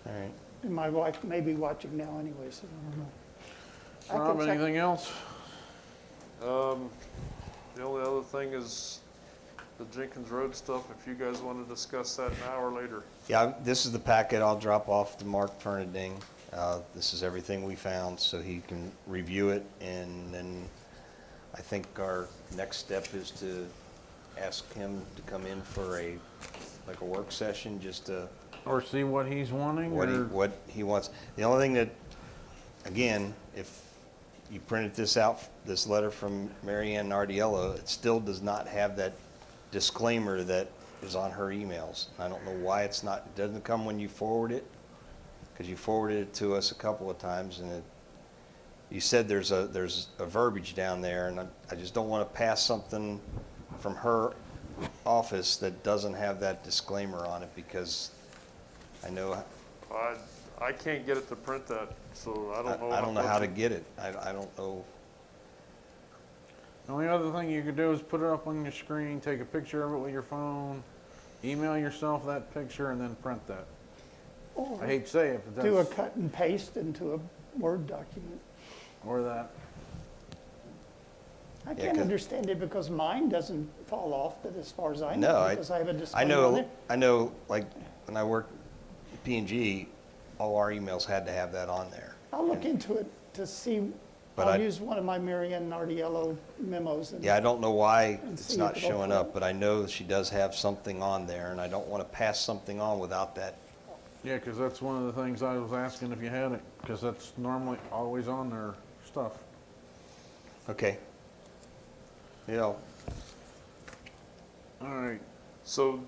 All right. And my wife may be watching now anyway, so I don't know. I can Rob, check. anything else? The only other thing is the Jenkins Road stuff, if you guys want to discuss that now or later. Yeah, this is the packet I'll drop off to Mark Fernending. This is everything we found, so he can review it, and then I think our next step is to ask him to come in for a work session, just to Or see what he's wanting? or- what he wants. The only thing that, again, if you printed this out, this letter from Mary Ann Nardiello, it still does not have that disclaimer that is on her emails. I don't know why it doesn't come when you forward it, because you forwarded it to us a couple of times, and you said there's a verbiage down there, and I just don't want to pass something from her office that doesn't have that disclaimer on it, because I know I can't get it to print that, so I don't know. I don't know how to get it. I don't know. The only other thing you could do is put it up on your screen, take a picture of it with your phone, email yourself that picture, and then print that. I Or hate to say it, but do a that's, cut and paste into a Word document. or that. I Yeah, can't 'cause- understand it because mine doesn't fall off, but as far as I No, know, because I have a I disclaimer on know, it. like, when I worked at P&G, all our emails had to have that on there. I'll look into it to see, But I'll I- use one of my Mary Ann Nardiello memos. And Yeah, I don't know why And it's see not if it'll showing pull up, it. but I know she does have something on there, and I don't want to pass something on without that. Yeah, because that's one of the things I was asking if you had it, because that's normally always on their stuff. Okay, You know, All right, So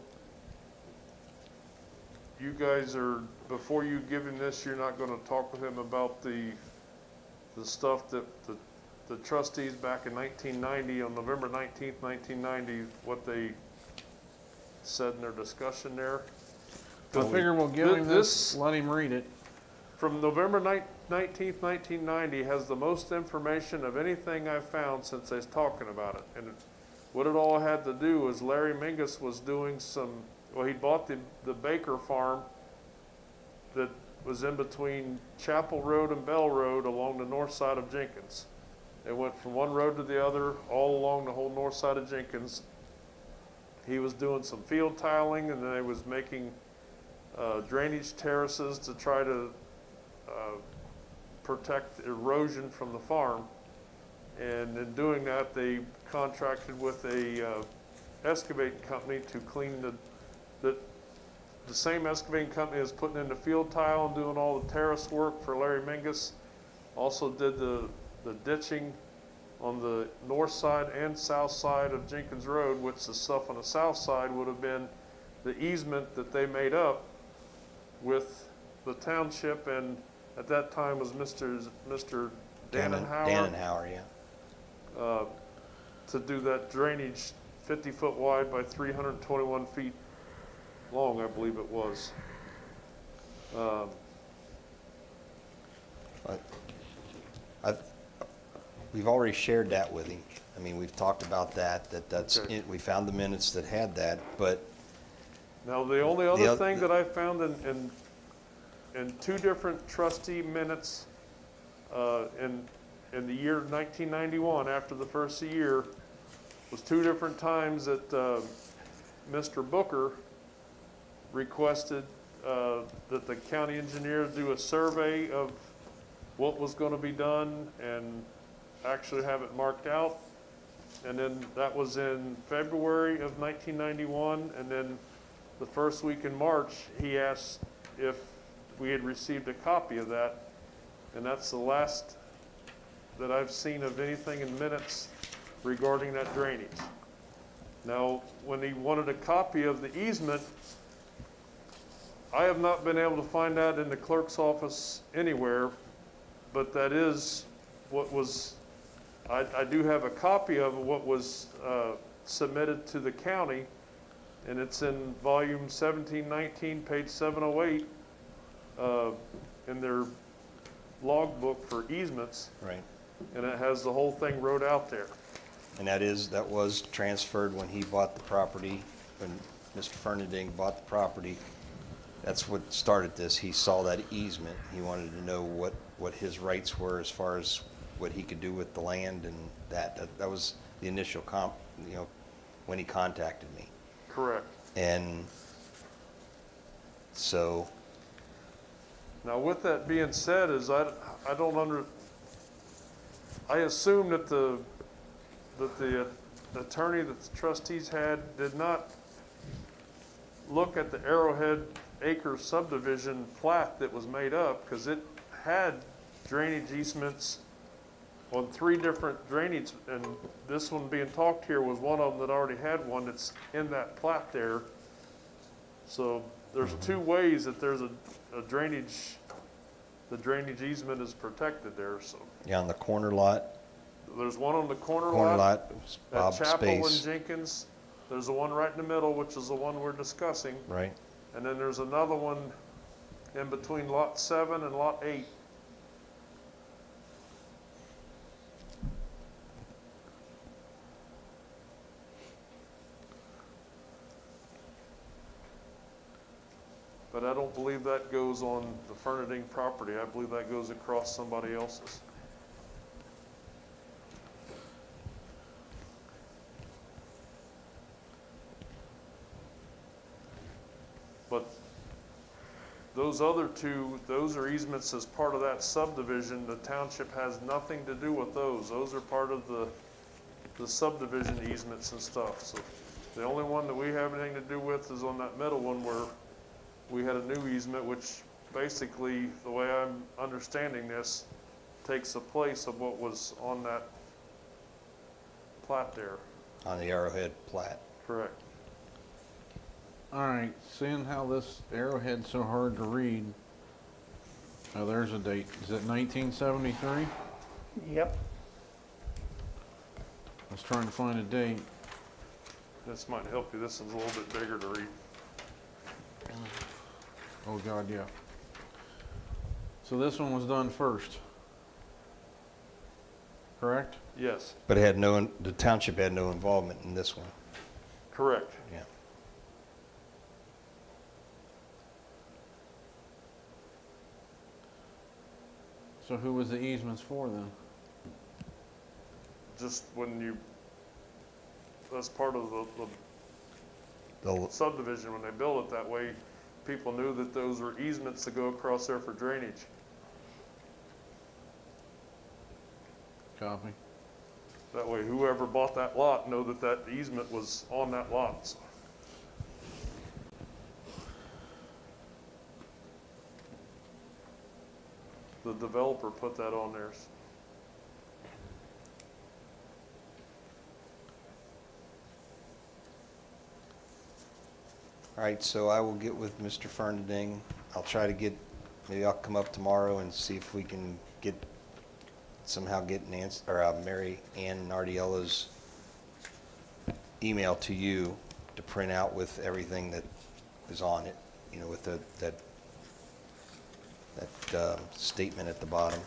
you guys are, before you give him this, you're not gonna talk with him about the stuff that the trustees back in 1990, on November 19th, 1990, what they said in their discussion there? I figure we'll give him this, This- let him read it. From November 19th, 1990 has the most information of anything I've found since I was talking about it. And what it all had to do was Larry Mingus was doing he bought the Baker farm that was in between Chapel Road and Bell Road along the north side of Jenkins. It went from one road to the other, all along the whole north side of Jenkins. He was doing some field tiling, and then he was making drainage terraces to try to protect erosion from the farm. And in doing that, they contracted with a excavating company to clean the same excavating company is putting in the field tile and doing all the terrace work for Larry Mingus. Also did the ditching on the north side and south side of Jenkins Road, which the stuff on the south side would have been the easement that they made up with the township, and at that time was Mr. Dannenhauer. Dannenhauer, yeah. To do that drainage 50 foot wide by 321 feet long, I believe it was. We've already shared that with him. I mean, we've talked about that's, Okay. we found the minutes that had that, but Now, the only The other oth- thing that I found in two different trustee minutes, in the year 1991, after the first year, was two different times that Mr. Booker requested that the county engineer do a survey of what was going to be done and actually have it marked out. And then that was in February of 1991, and then the first week in March, he asked if we had received a copy of that, and that's the last that I've seen of anything in minutes regarding that drainage. Now, when he wanted a copy of the easement, I have not been able to find that in the clerk's office anywhere, but that is what was, I do have a copy of what was submitted to the county, and it's in volume 1719, page 708, in their logbook for easements, right. and it has the whole thing wrote out there. And that was transferred when he bought the property, when Mr. Fernending bought the property. That's what started this. He saw that easement. He wanted to know what his rights were as far as what he could do with the land, and that was the initial when he contacted me. Correct. And so, Now, with that being said, I assume that the attorney that the trustees had did not look at the Arrowhead Acres subdivision plat that was made up, because it had drainage easements on 3 different drainage, and this one being talked here was one of them that already had one that's in that plat there. So there's 2 ways that there's a drainage, the drainage easement is protected there, so. yeah, on the corner lot, There's one on the corner corner lot lot, was at Bob's Chapel and space, Jenkins. There's the one right in the middle, which is the one we're discussing. right? And then there's another one in between lot 7 and lot 8. But I don't believe that goes on the Fernending property. I believe that goes across somebody else's. But those other 2, those are easements as part of that subdivision. The township has nothing to do with those. Those are part of the subdivision easements and stuff. So the only one that we have anything to do with is on that middle one where we had a new easement, which basically, the way I'm understanding this, takes the place of what was on that plat there, On the Arrowhead plat. correct. All right, seeing how this arrowhead's so hard to read. Oh, there's a date. Is it 1973? Yep. I was trying to find a date. This might help you, this is a little bit bigger to read. Oh, God, yeah. So this one was done first. Correct? Yes, But it had no, the township had no involvement in this one. correct. Yeah. So who was the easements for then? Just when you, that's part of the The, subdivision, when they built it that way, people knew that those were easements to go across there for drainage. Copy. That way whoever bought that lot know that that easement was on that lot. So the developer put that on there. all right, so I will get with Mr. Fernending. I'll try to get, maybe I'll come up tomorrow and see if we can get, somehow get Nancy, or Mary Ann Nardiella's email to you to print out with everything that is on it, you know, with that statement at the bottom.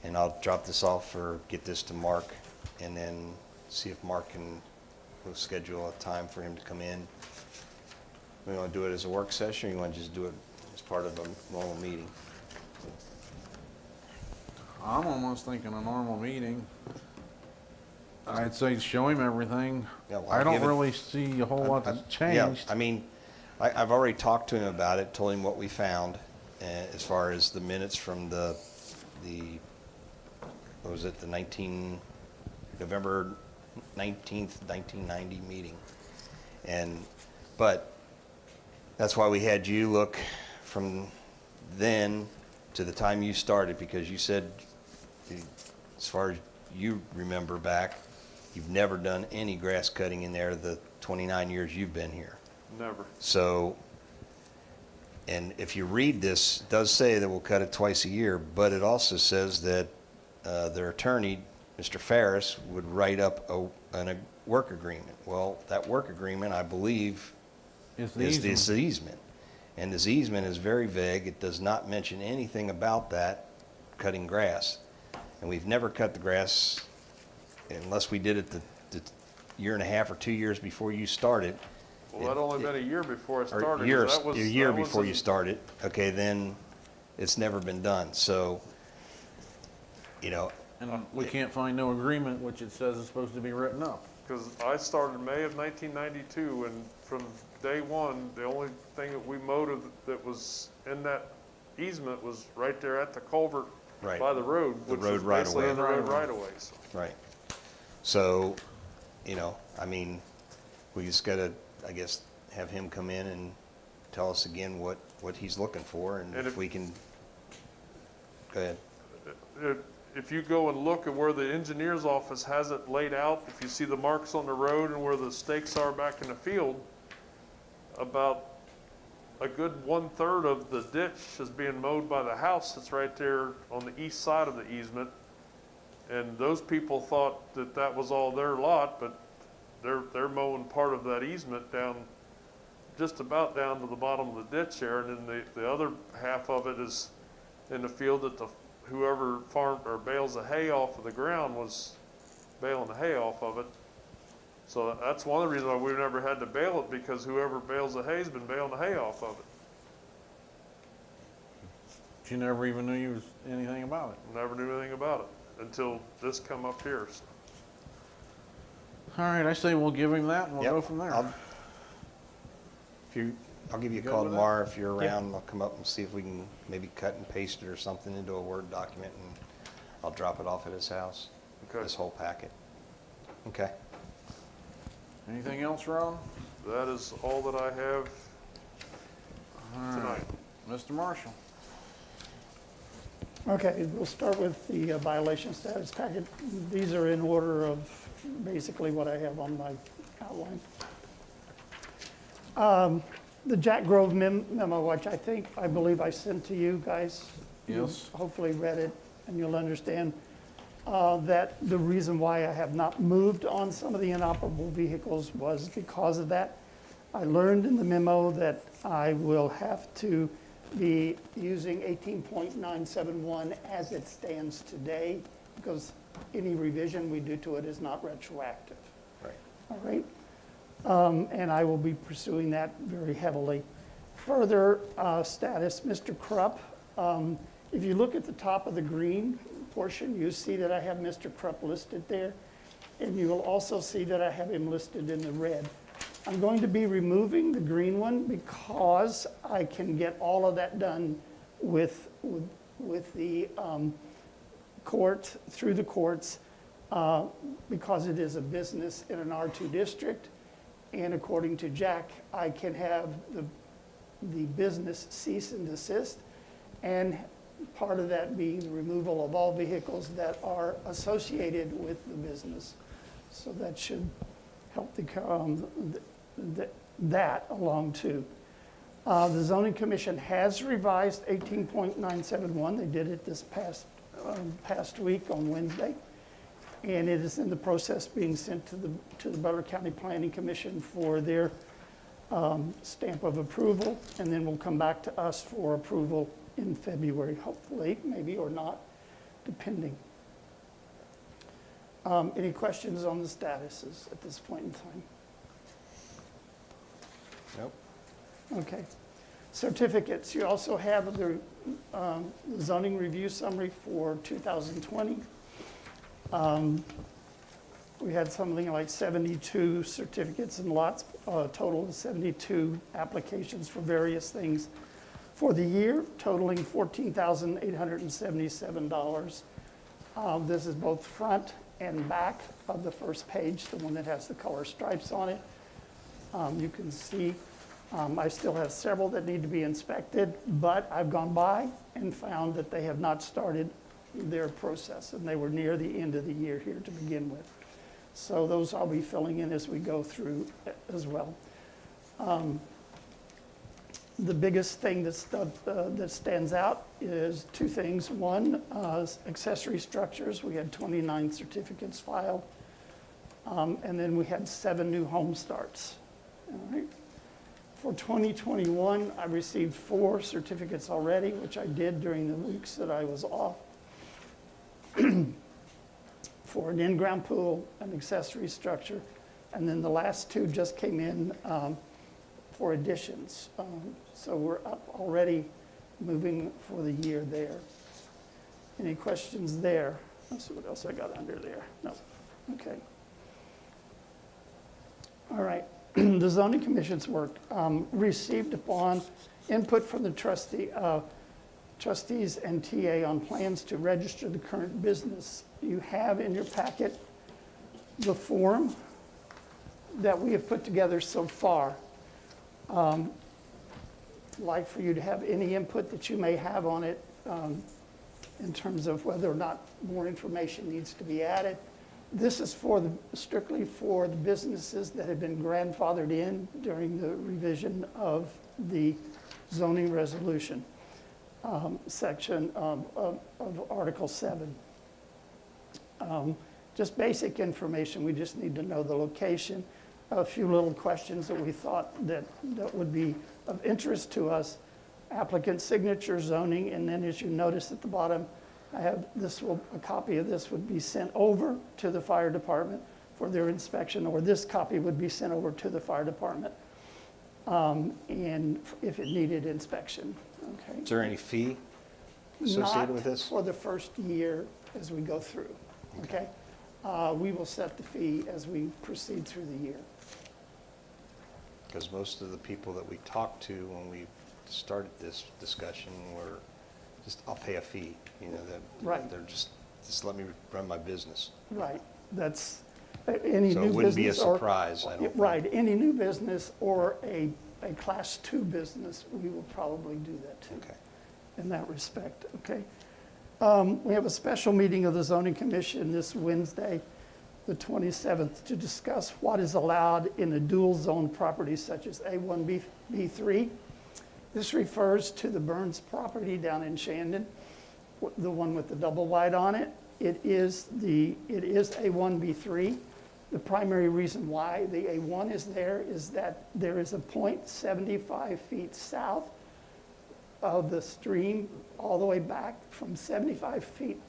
And I'll drop this off or get this to Mark, and then see if Mark can, we'll schedule a time for him to come in. We want to do it as a work session, or you want to just do it as part of a normal meeting? I'm almost thinking a normal meeting. I'd say show him everything. Yeah, well, I I'll don't give it- really see a whole lot that's Yeah, changed. I mean, I've already talked to him about it, told him what we found, as far as the minutes from the, what was it, the November 19th, 1990 meeting. But that's why we had you look from then to the time you started, because you said, as far as you remember back, you've never done any grass cutting in there the 29 years you've been here. Never. So, and if you read this, it does say that we'll cut it twice a year, but it also says that their attorney, Mr. Ferris, would write up a work agreement. Well, that work agreement, I believe, It's the is easement. this easement. And this easement is very vague. It does not mention anything about that, cutting grass. And we've never cut the grass unless we did it the year and a half or 2 years before you started. Well, that'd only been a year before I Or started. a year that was before you in- started, okay, then it's never been done. So, you know, And we can't find no agreement, which it says is supposed to be written up. Because I started May of 1992, and from day one, the only thing that we mowed that was in that easement was right there at the culvert Right. by the road, The which road was right basically away. in the road right away. So right. So, you know, I mean, we just gotta, I guess, have him come in and tell us again what he's looking for, and And if if- we can, go ahead. if you go and look at where the engineer's office has it laid out, if you see the marks on the road and where the stakes are back in the field, about a good 1/3 of the ditch is being mowed by the house that's right there on the east side of the easement. And those people thought that that was all their lot, but they're mowing part of that easement down, just about down to the bottom of the ditch there. And then the other half of it is in the field that whoever farm or bales the hay off of the ground was baling the hay off of it. So that's one of the reasons why we've never had to bale it, because whoever bales the hay's been baling the hay off of it. But you never even knew you was anything about it. Never knew anything about it until this come up here. So All right, I say we'll give him that and we'll Yep, go from there. I'll give you a Good call with that? tomorrow if you're around. I'll come up and see if we can maybe cut and paste it or something into a Word document, and I'll drop it off at his house, Okay. this whole packet. Okay. Anything else, Ron? that is all that I have All right. tonight. Mr. Marshall? Okay, we'll start with the violation status packet. These are in order of basically what I have on my outline. The Jack Grove memo, which I believe I sent to you guys. You Yes. hopefully read it, and you'll understand that the reason why I have not moved on some of the inoperable vehicles was because of that. I learned in the memo that I will have to be using 18.971 as it stands today, because any revision we do to it is not retroactive. Right. All right? And I will be pursuing that very heavily. Further status, Mr. Krupp, if you look at the top of the green portion, you see that I have Mr. Krupp listed there, and you will also see that I have him listed in the red. I'm going to be removing the green one because I can get all of that done with the court, through the courts, because it is a business in an R2 district. And according to Jack, I can have the business cease and desist, and part of that being the removal of all vehicles that are associated with the business. So that should help that along too. The zoning commission has revised 18.971. They did it this past week on Wednesday. And it is in the process being sent to the Butler County Planning Commission for their stamp of approval, and then will come back to us for approval in February, hopefully, maybe or not, depending. Any questions on the statuses at this point in time? Nope. Okay. Certificates, you also have the zoning review summary for 2020. We had something like 72 certificates and lots, a total of 72 applications for various things for the year, totaling $14,877. This is both front and back of the first page, the one that has the color stripes on it. You can see I still have several that need to be inspected, but I've gone by and found that they have not started their process, and they were near the end of the year here to begin with. So those I'll be filling in as we go through as well. The biggest thing that stands out is two things. One, accessory structures. We had 29 certificates filed, and then we had 7 new home starts. All right. For 2021, I received 4 certificates already, which I did during the weeks that I was off. For an in-ground pool, an accessory structure, and then the last 2 just came in for additions. So we're up already moving for the year there. Any questions there? Let's see what else I got under there. No. Okay. All right. The zoning commission's work received upon input from the trustees and TA on plans to register the current business. You have in your packet the form that we have put together so far. Like for you to have any input that you may have on it in terms of whether or not more information needs to be added. This is strictly for the businesses that have been grandfathered in during the revision of the zoning resolution section of Article 7. Just basic information. We just need to know the location. A few little questions that we thought that would be of interest to us. Applicant signature, zoning, and then as you notice at the bottom, I have a copy of this would be sent over to the fire department for their inspection, or this copy would be sent over to the fire department, and if it needed inspection, okay? Is there any fee associated with this? Not for the first year as we go through, okay? We will set the fee as we proceed through the year. Because most of the people that we talked to when we started this discussion were just, I'll pay a fee, you know, that Right. they're just let me run my business. Right, that's any So new it wouldn't be a business or. surprise, I don't think. Right, any new business or a Class 2 business, we will probably do that too. Okay. In that respect, okay? We have a special meeting of the zoning commission this Wednesday. the 27th, to discuss what is allowed in a dual zone property such as A1, B3. This refers to the Burns property down in Shandon, the one with the double wide on it. It is A1, B3. The primary reason why the A1 is there is that there is a point 75 feet south of the stream, all the way back from 75 feet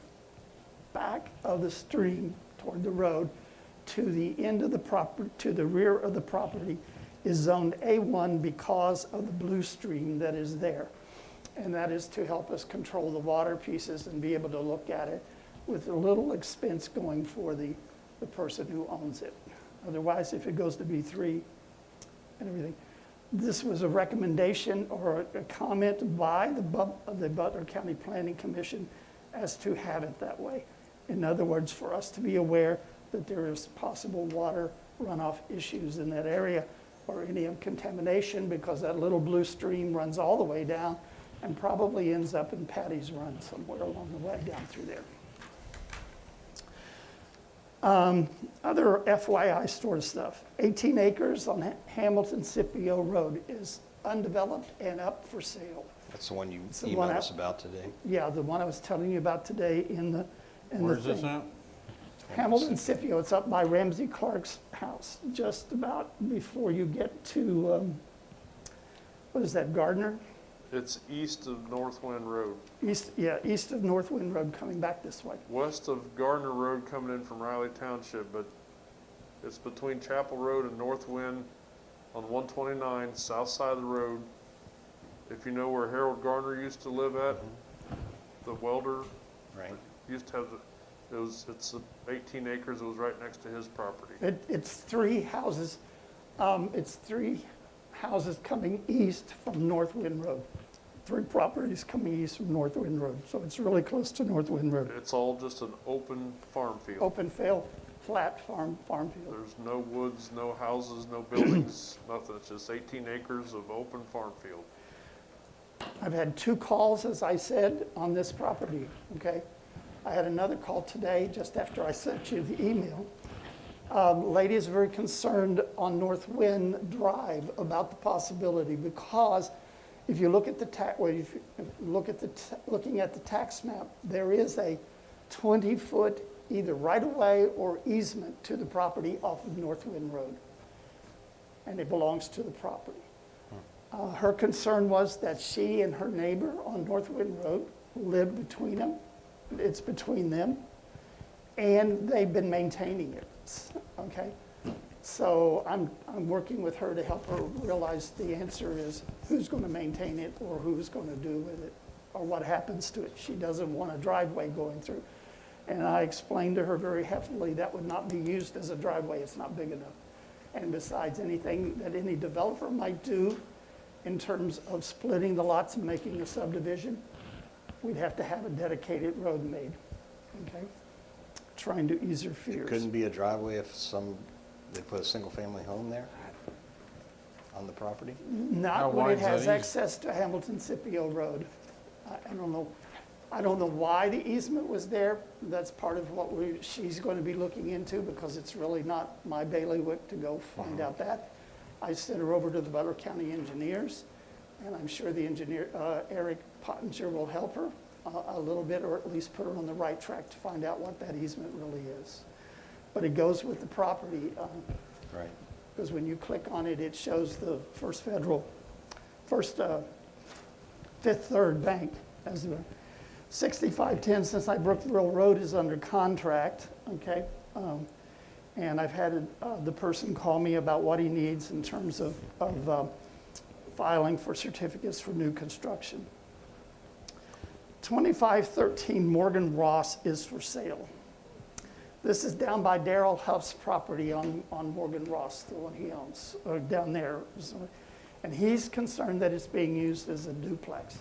back of the stream toward the road to the end of the property, to the rear of the property, is zoned A1 because of the blue stream that is there. And that is to help us control the water pieces and be able to look at it with a little expense going for the person who owns it. Otherwise, if it goes to B3 and everything. This was a recommendation or a comment by the Butler County Planning Commission as to have it that way. In other words, for us to be aware that there is possible water runoff issues in that area or any contamination, because that little blue stream runs all the way down and probably ends up in Patty's Run somewhere along the way down through there. Other FYI sort of stuff. 18 acres on Hamilton Scipio Road is undeveloped and up for sale. That's the one you the one emailed I- us about today. Yeah, the one I was telling you about today in the Where's this thing. at? Hamilton Scipio, it's up by Ramsey Clark's house, just about before you get to, what is that, Gardner? It's east of Northwind Road, East of Northwind Road coming back this way. west of Gardner Road coming in from Riley Township, but it's between Chapel Road and Northwind on 129, south side of the road. If you know where Harold Garner used to live at, the welder Right. used to have it's 18 acres, it was right next to his property. It's three houses, coming east from Northwind Road. 3 properties coming east from Northwind Road, so it's really close to Northwind Road. It's all just an open farm field. Open field, flat farm field. There's no woods, no houses, no buildings, nothing. It's just 18 acres of open farm field. I've had 2 calls, as I said, on this property, okay? I had another call today, just after I sent you the email. Lady is very concerned on Northwind Drive about the possibility, because if you look at looking at the tax map, there is a 20-foot either right-of-way or easement to the property off of Northwind Road, and it belongs to the property. Her concern was that she and her neighbor on Northwind Road live between them. It's between them, and they've been maintaining it, okay? So I'm working with her to help her realize the answer is who's going to maintain it or who's going to do with it or what happens to it. She doesn't want a driveway going through. And I explained to her very heftily that would not be used as a driveway. It's not big enough. And besides, anything that any developer might do in terms of splitting the lots and making a subdivision, we'd have to have a dedicated road made, okay? Trying to ease her fears. Couldn't be a driveway if they put a single-family home there on the property? How Not when it wide's that has easement? access to Hamilton Scipio Road. I don't know. I don't know why the easement was there. That's part of what she's going to be looking into, because it's really not my bailiwick to go find out that. I sent her over to the Butler County engineers, and I'm sure the engineer, Eric Pottinger, will help her a little bit, or at least put her on the right track to find out what that easement really is. But it goes with the property, Right. because when you click on it, it shows the Fifth Third Bank as the 6510 since I Brookville Road is under contract, okay? And I've had the person call me about what he needs in terms of filing for certificates for new construction. 2513 Morgan Ross is for sale. This is down by Darrell Huff's property on Morgan Ross, the one he owns, down there. And he's concerned that it's being used as a duplex.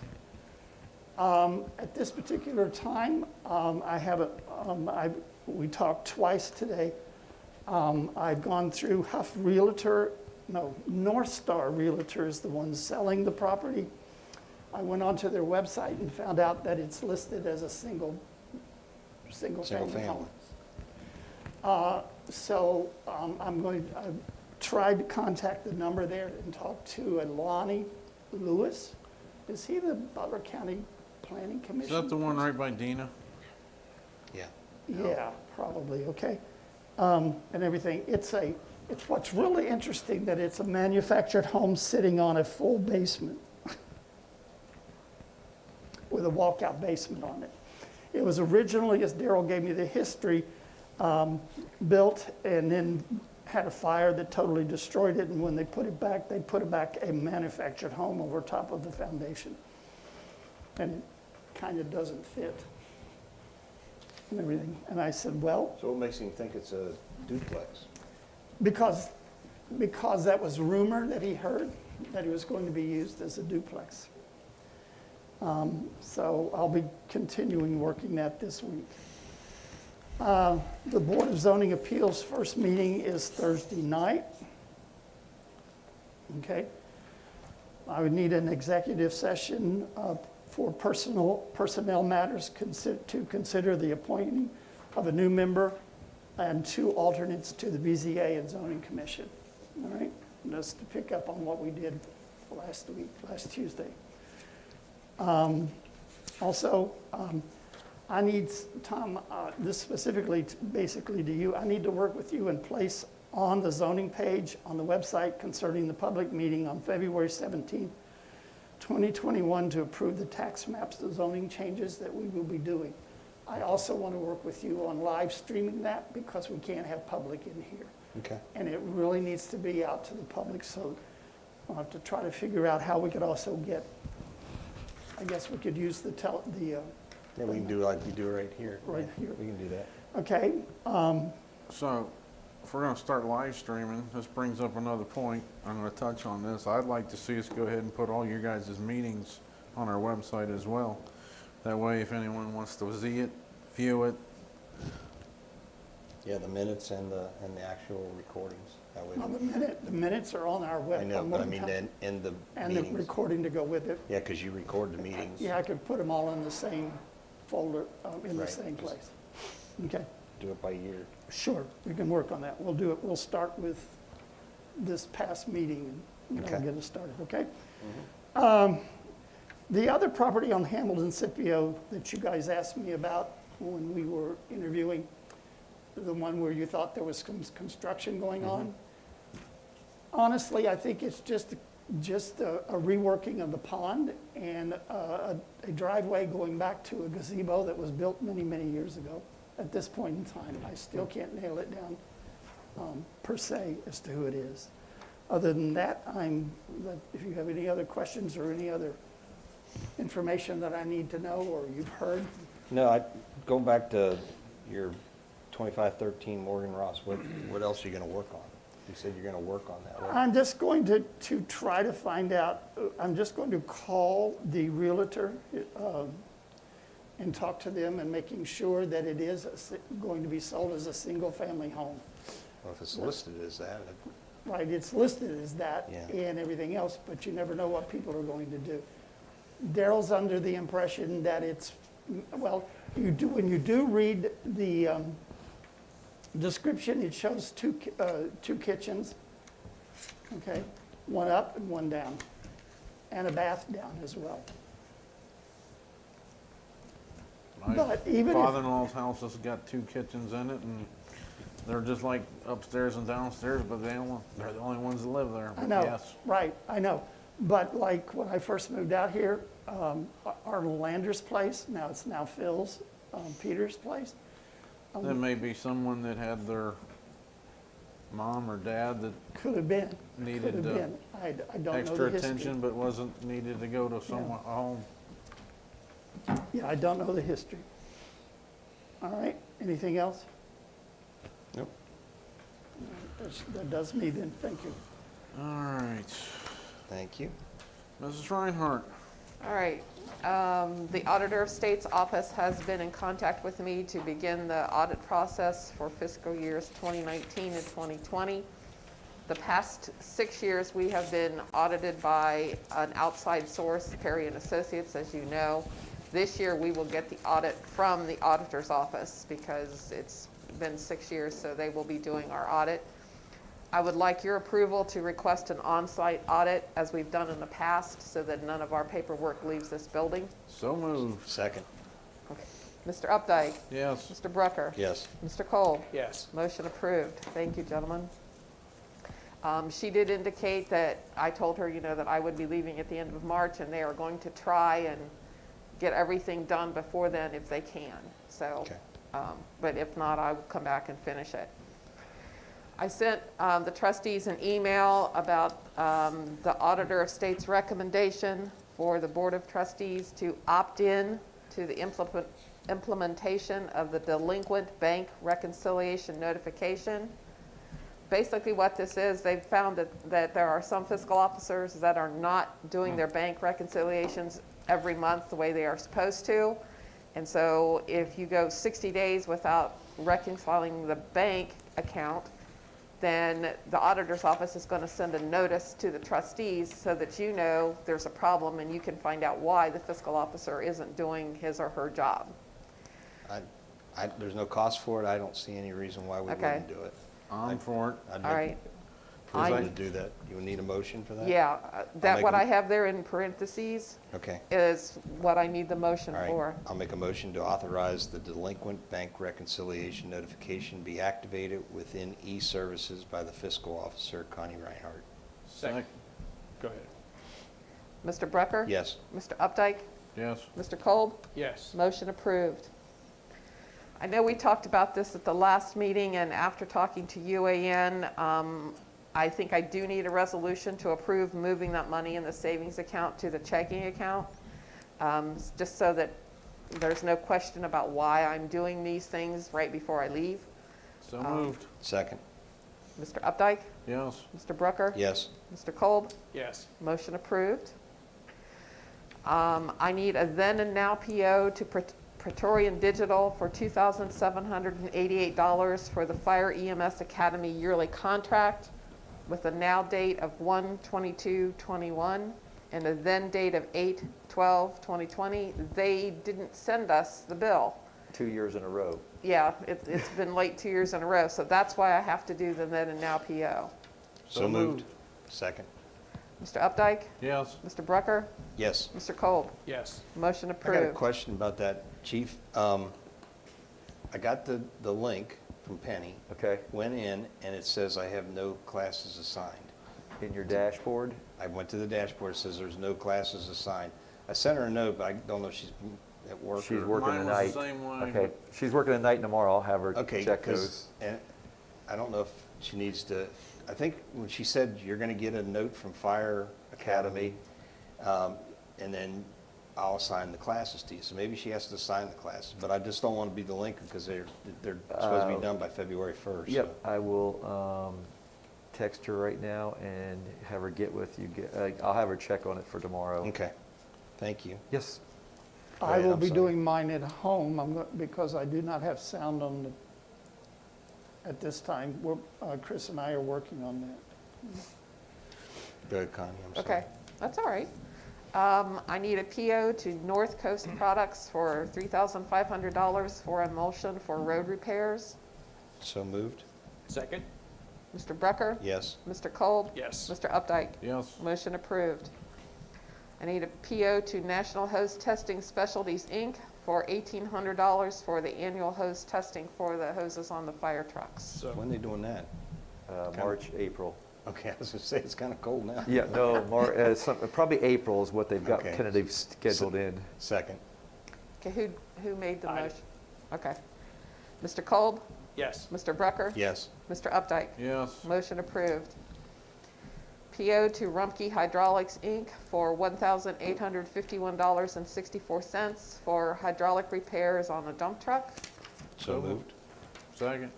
At this particular time, we talked twice today. I've gone through North Star Realtor is the one selling the property. I went onto their website and found out that it's listed as a single family home. So I tried to contact the number there and talk to Lonnie Lewis. Is he the Butler County Planning Is Commission? that the one right by Dina? Yeah. Yeah, probably, okay. And everything. It's what's really interesting that it's a manufactured home sitting on a full basement with a walkout basement on it. It was originally, as Daryl gave me the history, built and then had a fire that totally destroyed it. And when they put it back a manufactured home over top of the foundation. And it kind of doesn't fit and everything. And I said, well, So what makes him think it's a duplex? because that was rumor that he heard, that it was going to be used as a duplex. So I'll be continuing working that this week. The Board of Zoning Appeals first meeting is Thursday night. Okay. I would need an executive session for personnel matters to consider the appointing of a new member and 2 alternates to the BZA and Zoning Commission. All right, just to pick up on what we did last Tuesday. Also, I need, Tom, this specifically, basically to you, I need to work with you and place on the zoning page on the website concerning the public meeting on February 17th, 2021 to approve the tax maps, the zoning changes that we will be doing. I also want to work with you on live streaming that because we can't have public in here. Okay. And it really needs to be out to the public, so I'll have to try to figure out how we could also get, I guess we could use Yeah, we can do like we do right here. Right here. We can do that. okay, So, if we're gonna start live streaming, this brings up another point. I'm gonna touch on this. I'd like to see us go ahead and put all your guys' meetings on our website as well. That way, if anyone wants to see it, view it, Yeah, the minutes and the actual recordings. That way. well, the minutes are on our web. I know, on but I one mean, time, then in the and the meetings. recording to go with it. Yeah, because you record the meetings. Yeah, I could put them all in the same folder, in the Right. same place. Okay, Do it by year. sure, we can work on that. We'll do it, we'll start with this past meeting and that'll Okay. get us started, okay? Mm-hmm. The other property on Hamilton Scipio that you guys asked me about when we were interviewing, the one where you thought there was some construction going on. Honestly, I think it's just a reworking of the pond and a driveway going back to a gazebo that was built many, many years ago. At this point in time, I still can't nail it down per se as to who it is. Other than that, if you have any other questions or any other information that I need to know or you've heard, No, going back to your 2513 Morgan Ross, what else are you going to work on? You said you're going to work on that, right? I'm just going to try to find out, I'm just going to call the realtor and talk to them and making sure that it is going to be sold as a single-family home. Well, if it's listed as that, Right, it's listed as that Yeah. and everything else, but you never know what people are going to do. Daryl's under the impression that it's, well, when you do read the description, it shows two kitchens, okay? One up and one down, and a bath down as well. my But even if, father-in-law's house has got 2 kitchens in it, and they're just like upstairs and downstairs, but they're the only ones that live there. I But know, yes, right, I know. But like when I first moved out here, our Landers place, it's now Phil's, Peter's place. there may be someone that had their mom or dad that Could have been, could needed have been. I don't know extra the history. attention, but wasn't needed to go to someone home. Yeah, I don't know the history. All right, anything else? Nope. That does me then, thank you. All right, Thank you. Mrs. Reinhardt. All right, the Auditor of State's office has been in contact with me to begin the audit process for fiscal years 2019 and 2020. The past 6 years, we have been audited by an outside source, Perry and Associates, as you know. This year, we will get the audit from the auditor's office because it's been 6 years, so they will be doing our audit. I would like your approval to request an on-site audit, as we've done in the past, so that none of our paperwork leaves this building. So moved. Second. Mr. Updike? Yes. Mr. Brucker? Yes. Mr. Cole? Yes. Motion approved. Thank you, gentlemen. She did indicate that, I told her, that I would be leaving at the end of March, and they are going to try and get everything done before then if they can. So, Okay. but if not, I will come back and finish it. I sent the trustees an email about the Auditor of State's recommendation for the Board of Trustees to opt in to the implementation of the delinquent bank reconciliation notification. Basically what this is, they've found that there are some fiscal officers that are not doing their bank reconciliations every month the way they are supposed to. And so if you go 60 days without reconciling the bank account, then the auditor's office is going to send a notice to the trustees so that you know there's a problem and you can find out why the fiscal officer isn't doing his or her job. There's no cost for it. I don't see any reason why we Okay. wouldn't do it. I'm for it. I'd All make right. approval to do that. You would need a motion for that? Yeah, that make what a- I have there in parentheses Okay. is what I need the motion All right. for. I'll make a motion to authorize the delinquent bank reconciliation notification be activated within e-services by the fiscal officer, Connie Reinhardt. Second. Go ahead. Mr. Brucker? Yes. Mr. Updike? Yes. Mr. Kolb? Yes. Motion approved. I know we talked about this at the last meeting, and after talking to UAN, I think I do need a resolution to approve moving that money in the savings account to the checking account, just so that there's no question about why I'm doing these things right before I leave. So moved. Second. Mr. Updike? Yes. Mr. Brucker? Yes. Mr. Kolb? Yes. Motion approved. I need a then and now PO to Praetorian Digital for $2,788 for the Fire EMS Academy yearly contract with a now date of 1/22/21 and a then date of 8/12/2020. They didn't send us the bill. 2 years in a row. Yeah, it's been late 2 years in a row, so that's why I have to do the then and now PO. So moved. Second. Mr. Updike? Yes. Mr. Brucker? Yes. Mr. Kolb? Yes. Motion I got a approved. question about that, Chief. I got the link from Penny, Okay, went in, and it says I have no classes assigned. in your dashboard? I went to the dashboard, it says there's no classes assigned. I sent her a note, but I don't know if she's at work She's or... working Mine tonight. was the same way. Okay, she's working tonight and tomorrow. I'll have her Okay, check 'cause- those. and I don't know if she needs to, I think when she said you're gonna get a note from Fire Academy, and then I'll assign the classes to you. So maybe she has to assign the classes, but I just don't want to be delinquent because they're supposed to be done by February 1st. Yep, I will text her right now and have her get with you. I'll have her check on it for tomorrow. Okay, thank you. Yes. Go I ahead, will I'm be sorry. doing mine at home, because I do not have sound on at this time. Chris and I are working on that. Go ahead, Connie, I'm sorry. Okay, that's all right. I need a PO to North Coast Products for $3,500 for emulsion for road repairs. So moved? Second. Mr. Brucker? Yes. Mr. Kolb? Yes. Mr. Updike? Yes. Motion approved. I need a PO to National Hose Testing Specialties, Inc. for $1,800 for the annual hose testing for the hoses on the fire trucks. So, When are they doing that? March, April. Okay, I was gonna say, it's kind of cold now. Yeah, no, probably April is what they've got Okay. tentative scheduled in. Second. Okay, who made the I did. motion? Okay. Mr. Kolb? yes. Mr. Brucker? Yes. Mr. Updike? Yes. Motion approved. PO to Rumpke Hydraulics, Inc. for $1,851.64 for hydraulic repairs on a dump truck. So moved? Second.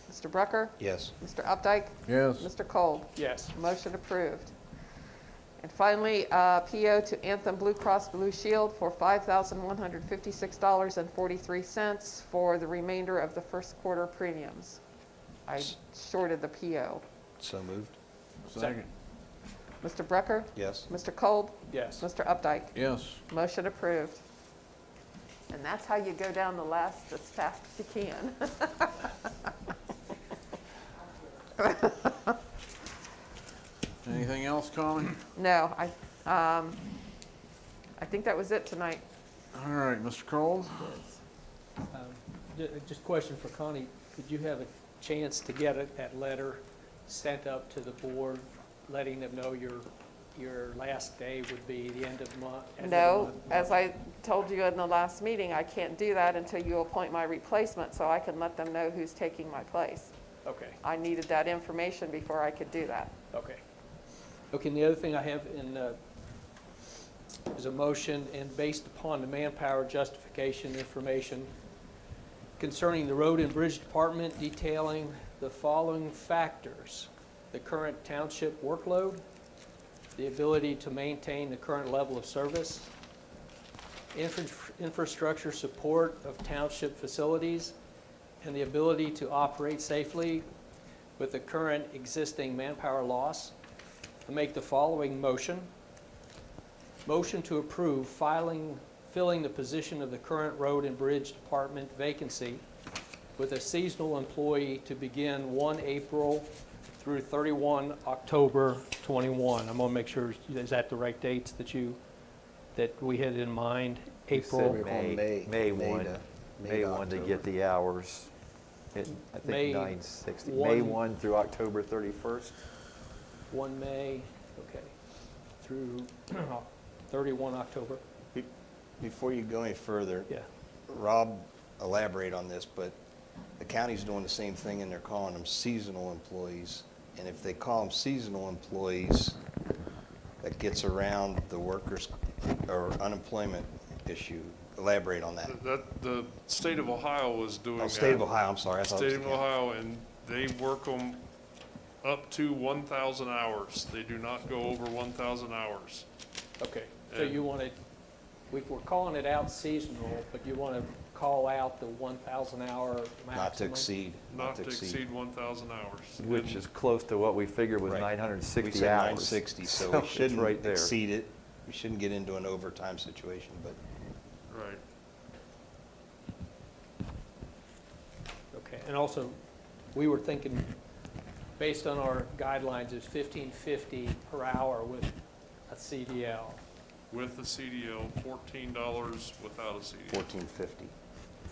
Mr. Brucker? Yes. Mr. Updike? Yes. Mr. Kolb? Yes. Motion approved. And finally, PO to Anthem Blue Cross Blue Shield for $5,156.43 for the remainder of the first quarter premiums. I shorted the PO. So moved? Second. Mr. Brucker? Yes. Mr. Kolb? Yes. Mr. Updike? Yes. Motion approved. And that's how you go down the list as fast as you can. Anything else, Connie? No, I think that was it tonight. All right, Mr. Kroll? Just a question for Connie. Did you have a chance to get that letter sent up to the board, letting them know your last day would be the end of month? No, as I told you in the last meeting, I can't do that until you appoint my replacement, so I can let them know who's taking my place. Okay, I needed that information before I could do that. okay. Okay, and the other thing I have is a motion, and based upon the manpower justification information concerning the Road and Bridge Department detailing the following factors: the current township workload, the ability to maintain the current level of service, infrastructure support of township facilities, and the ability to operate safely with the current existing manpower loss. I make the following motion. Motion to approve filling the position of the current Road and Bridge Department vacancy with a seasonal employee to begin 1 April through 31 October 21. I'm going to make sure, is that the right dates that we had in mind? April, May 1. May 1 to get the hours. I think May 960. 1. May 1 through October 31st. 1 May, okay, through 31 October. Before you go any further, Yeah. Rob, elaborate on this, but the county's doing the same thing and they're calling them seasonal employees. And if they call them seasonal employees, that gets around the workers' or unemployment issue. Elaborate on that. The state of Ohio is doing that. Oh, state of Ohio, I'm sorry. I thought it was State of the county. Ohio, and they work them up to 1,000 hours. They do not go over 1,000 hours. Okay, so And- you want to, we're calling it out seasonal, but you want to call out the 1,000 hour maximum? Not to exceed. Not to exceed 1,000 hours. Which And is close to what we figured was Right. 960 We said hours. 960, so So we it's shouldn't right there. exceed it. We shouldn't get into an overtime situation, but Right. Okay, and also, we were thinking, based on our guidelines, it's $15.50 per hour with a CDL. With the CDL, $14 without a CDL. 1450.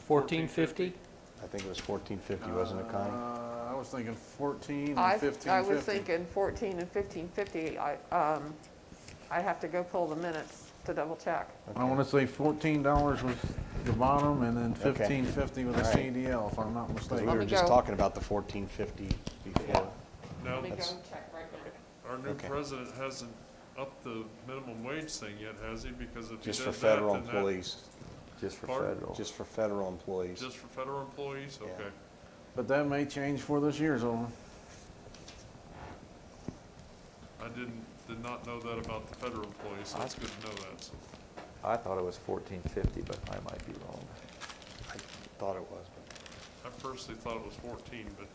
$14.50? I think it was 1450, wasn't it, Connie? I was thinking 14 and I 1550. was thinking 14 and 1550. I have to go pull the minutes to double check. I want to say $14 was the bottom and then Okay. $15.50 with a All right. CDL, if I'm not Because mistaken. we Let were me just go. talking about the 1450 before. Now, Let me go That's- and check right now. our new Okay. president hasn't upped the minimum wage thing yet, has he? Because if he Just does for that, federal then that- employees. Just for Pardon? federal. Just for federal employees. Just for federal employees? Yeah. Okay. But that may change before this year's over. I did not know that about the federal employees, so it's good to know that. So I thought it was 1450, but I might be wrong. I thought it was, but I personally thought it was 14, but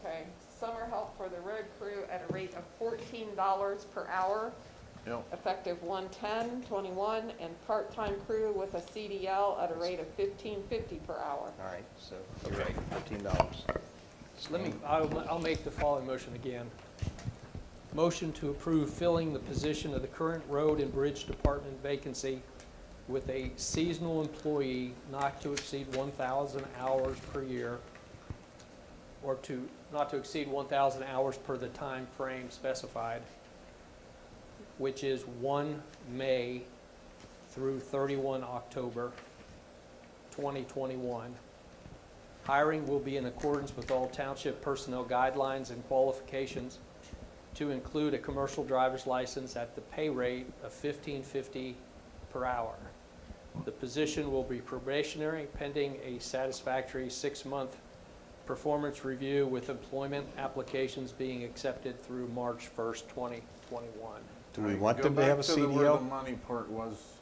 Okay, summer help for the road crew at a rate of $14 per hour, Yep. effective 1/10/21, and part-time crew with a CDL at a rate of $15.50 per hour. all right, so you're right, $15. I'll make the following motion again. Motion to approve filling the position of the current Road and Bridge Department vacancy with a seasonal employee not to exceed 1,000 hours per year, or not to exceed 1,000 hours per the time frame specified, which is 1 May through 31 October 2021. Hiring will be in accordance with all township personnel guidelines and qualifications to include a commercial driver's license at the pay rate of $15.50 per hour. The position will be probationary pending a satisfactory 6-month performance review, with employment applications being accepted through March 1st, 2021. Do we Right, want go them to have a back to where the CDL? money part was.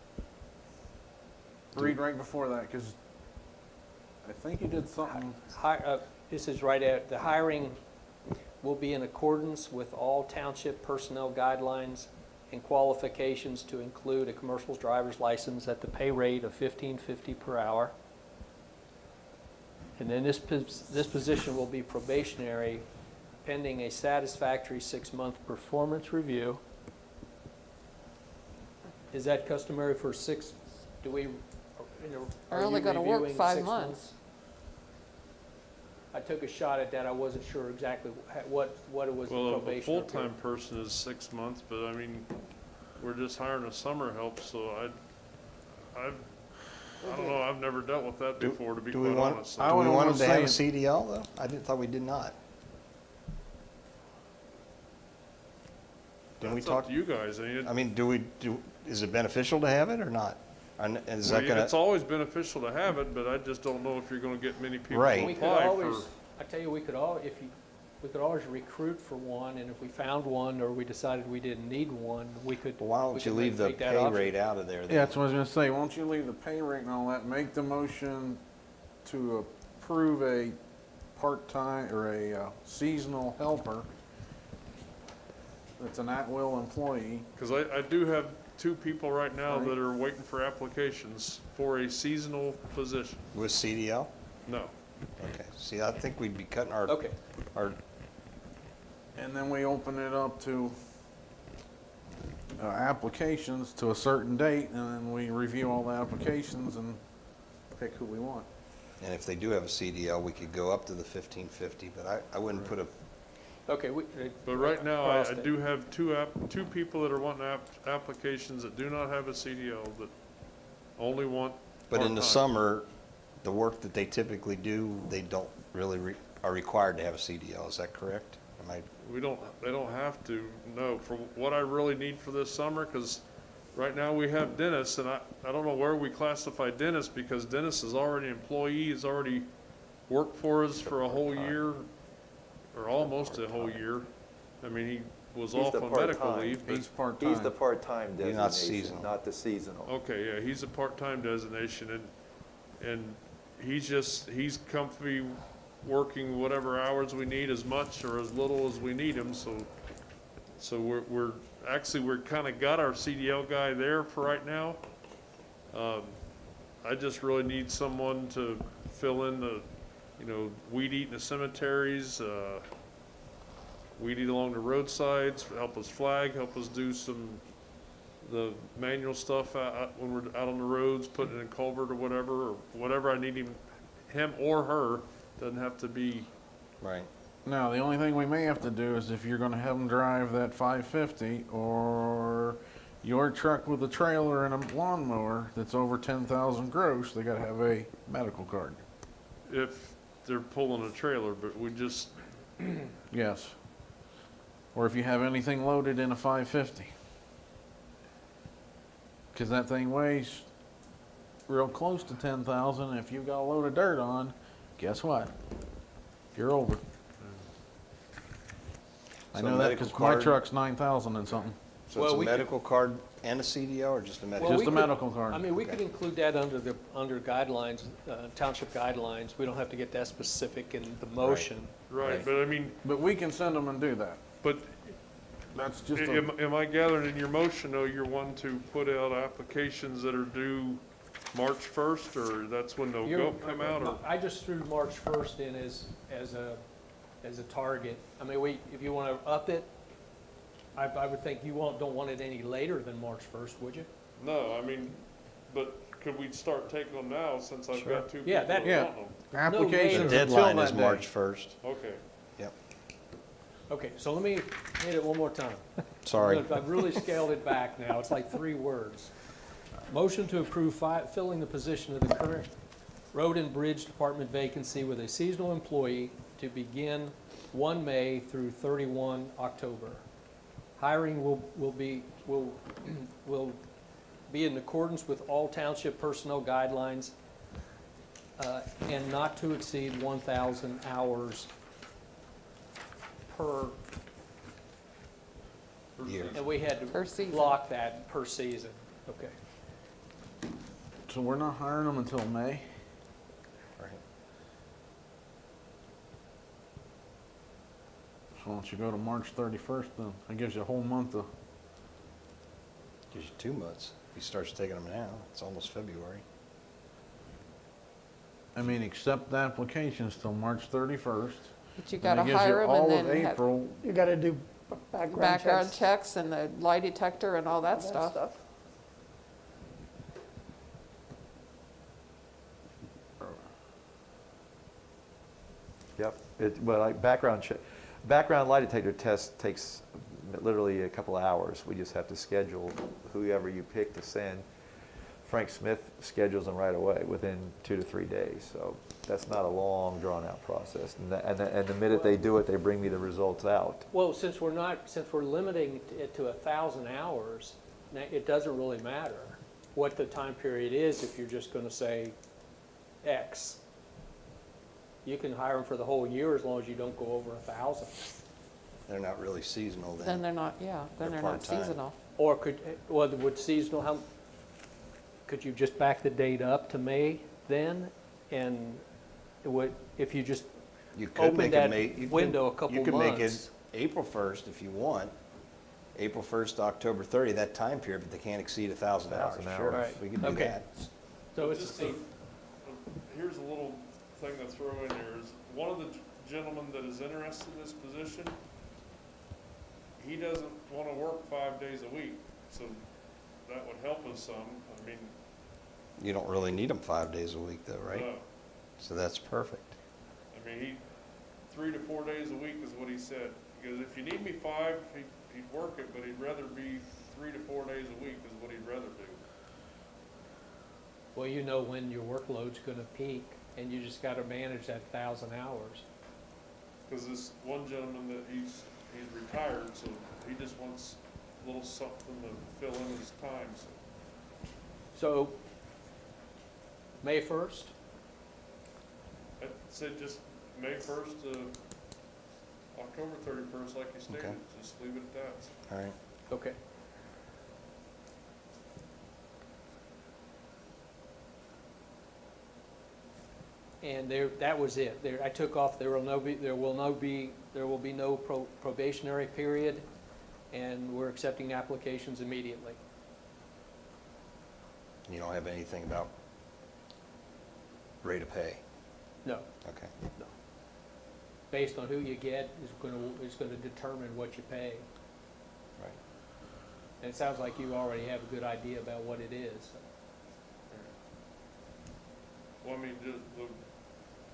Read right before that, because I think you did something. This is right at, the hiring will be in accordance with all township personnel guidelines and qualifications to include a commercial driver's license at the pay rate of $15.50 per hour. And then this position will be probationary pending a satisfactory 6-month performance review. Is that customary for 6, do we, They're are only you gonna work reviewing 5 6 months. I took a shot at that, I wasn't sure exactly what it was the Well, a probation full-time period. person is 6 months, but I mean, we're just hiring a summer help, so I don't know, I've never dealt with that before, to be Do we quite want, honest. I do we would want them to have a almost say- CDL though? Thought we did not. Didn't we That's up talk, to you guys, ain't I it? mean, is it beneficial to have it or not? And is that gonna, It's always beneficial to have it, but I just don't know if you're gonna get many people Right. to We could apply always, for. I tell you, we could always recruit for one, and if we found one or we decided we didn't need one, we could. why we don't you could leave the make that pay option. rate out of there? Yeah, then? that's what I was gonna say, won't you leave the pay rate and all that, make the motion to approve a part-time or a seasonal helper that's an at-will employee. Because I do have 2 people right now Right. that are waiting for applications for a seasonal position. With CDL? No. Okay, see, I think we'd be cutting our, Okay, our, And then we open it up to applications to a certain date, and then we review all the applications and pick who we want. and if they do have a CDL, we could go up to the 1550, but I wouldn't put a, okay, But right now, I Crossed it. do have 2 people that are wanting applications that do not have a CDL, that only want but in the part-time. summer, the work that they typically do, they don't really are required to have a CDL, is that correct? Am I, They don't have to, no, for what I really need for this summer, because right now we have Dennis, and I don't know where we classify Dennis, because Dennis is already an employee, he's already worked for us for a whole year, or almost a whole year. I mean, he was He's off the on medical part-time. leave, but, He's part-time. He's the part-time He's not designation, seasonal. not the seasonal. okay, yeah, he's a part-time designation, and he's comfy working whatever hours we need, as much or as little as we need him, so we're kind of got our CDL guy there for right now. I just really need someone to fill in the, weed eat in the cemeteries, weed eat along the roadsides, help us flag, help us do the manual stuff when we're out on the roads, putting in a culvert or whatever I need him or her, doesn't have to be. right? Now, the only thing we may have to do is if you're gonna have them drive that 550 or your truck with a trailer and a lawnmower that's over 10,000 gross, they gotta have a medical card. If they're pulling a trailer, but we just, Yes. Or if you have anything loaded in a 550. Cause that thing weighs real close to 10,000. If you've got a load of dirt on, guess what? You're over. I So know that medical because my card- truck's 9,000 and something. So Well, it's a we could- medical card and a CDL, or just a medical? Well, Just we a could- medical card. I mean, we could include that under guidelines, township guidelines. We don't have to get that specific in the motion. right, but I mean, But we can send them and do that. but That's just a, am I gathering in your motion, though, you're wanting to put out applications that are due March 1st, or that's when they'll come out, or? I just threw March 1st in as a target. I mean, if you want to up it, I would think you don't want it any later than March 1st, would you? No, I mean, but could we start taking them now, since I've got 2 people Yeah, that Yeah. want them? The applications until deadline is that day. March 1st. Okay. Yep, Okay, so let me hit it one more time. sorry. I've really scaled it back now. It's like 3 words. Motion to approve filling the position of the current road and bridge department vacancy with a seasonal employee to begin 1 May through 31 October. Hiring will be in accordance with all township personnel guidelines and not to exceed 1,000 hours per, Year. and we had Per to season. lock that per season. Okay. So we're not hiring them until May? Right. So why don't you go to March 31st then? That gives you a whole month of Gives you 2 months. If he starts taking them now, it's almost February. I mean, accept applications till March 31st. But you and gotta it gives you hire them all and of then have April. You gotta do background checks and the lie detector and all that stuff. Yep, well, like background check, background lie detector test takes literally a couple of hours. We just have to schedule whoever you pick to send. Frank Smith schedules them right away, within 2 to 3 days, so that's not a long, drawn-out process. And the minute they do it, they bring me the results out. Well, since we're limiting it to 1,000 hours, it doesn't really matter what the time period is if you're just gonna say X. You can hire them for the whole year as long as you don't go over 1,000. They're not really seasonal then. Then they're not, yeah, then They're they're not part-time. seasonal. Or would seasonal, could you just back the date up to May then? And if you just You could open make that it May. window a couple You could make it months. April 1st if you want. April 1st to October 30, that time period, but they can't exceed 1,000 hours. 1,000 Sure, hours. we can do Okay. that. So it's the Just same. Here's a little thing to throw in here is, one of the gentlemen that is interested in this position, he doesn't want to work 5 days a week, so that would help us some. I mean, You don't really need them 5 days a week though, right? no. So that's perfect. I mean, 3 to 4 days a week is what he said. He goes, if you need me 5, he'd work it, but he'd rather be 3 to 4 days a week is what he'd rather do. Well, you know when your workload's gonna peak, and you just gotta manage that 1,000 hours. Because this one gentleman that he's retired, so he just wants a little something to fill in his time, so. So, May 1st? I'd say just May 1st to October 31st, like you stated, Okay. just leave it at that. All right. Okay. And that was it. I took off, there will be no probationary period, and we're accepting applications immediately. You don't have anything about rate of pay? No, Okay. no. Based on who you get is gonna determine what you pay. Right. And it sounds like you already have a good idea about what it is. Well, I mean,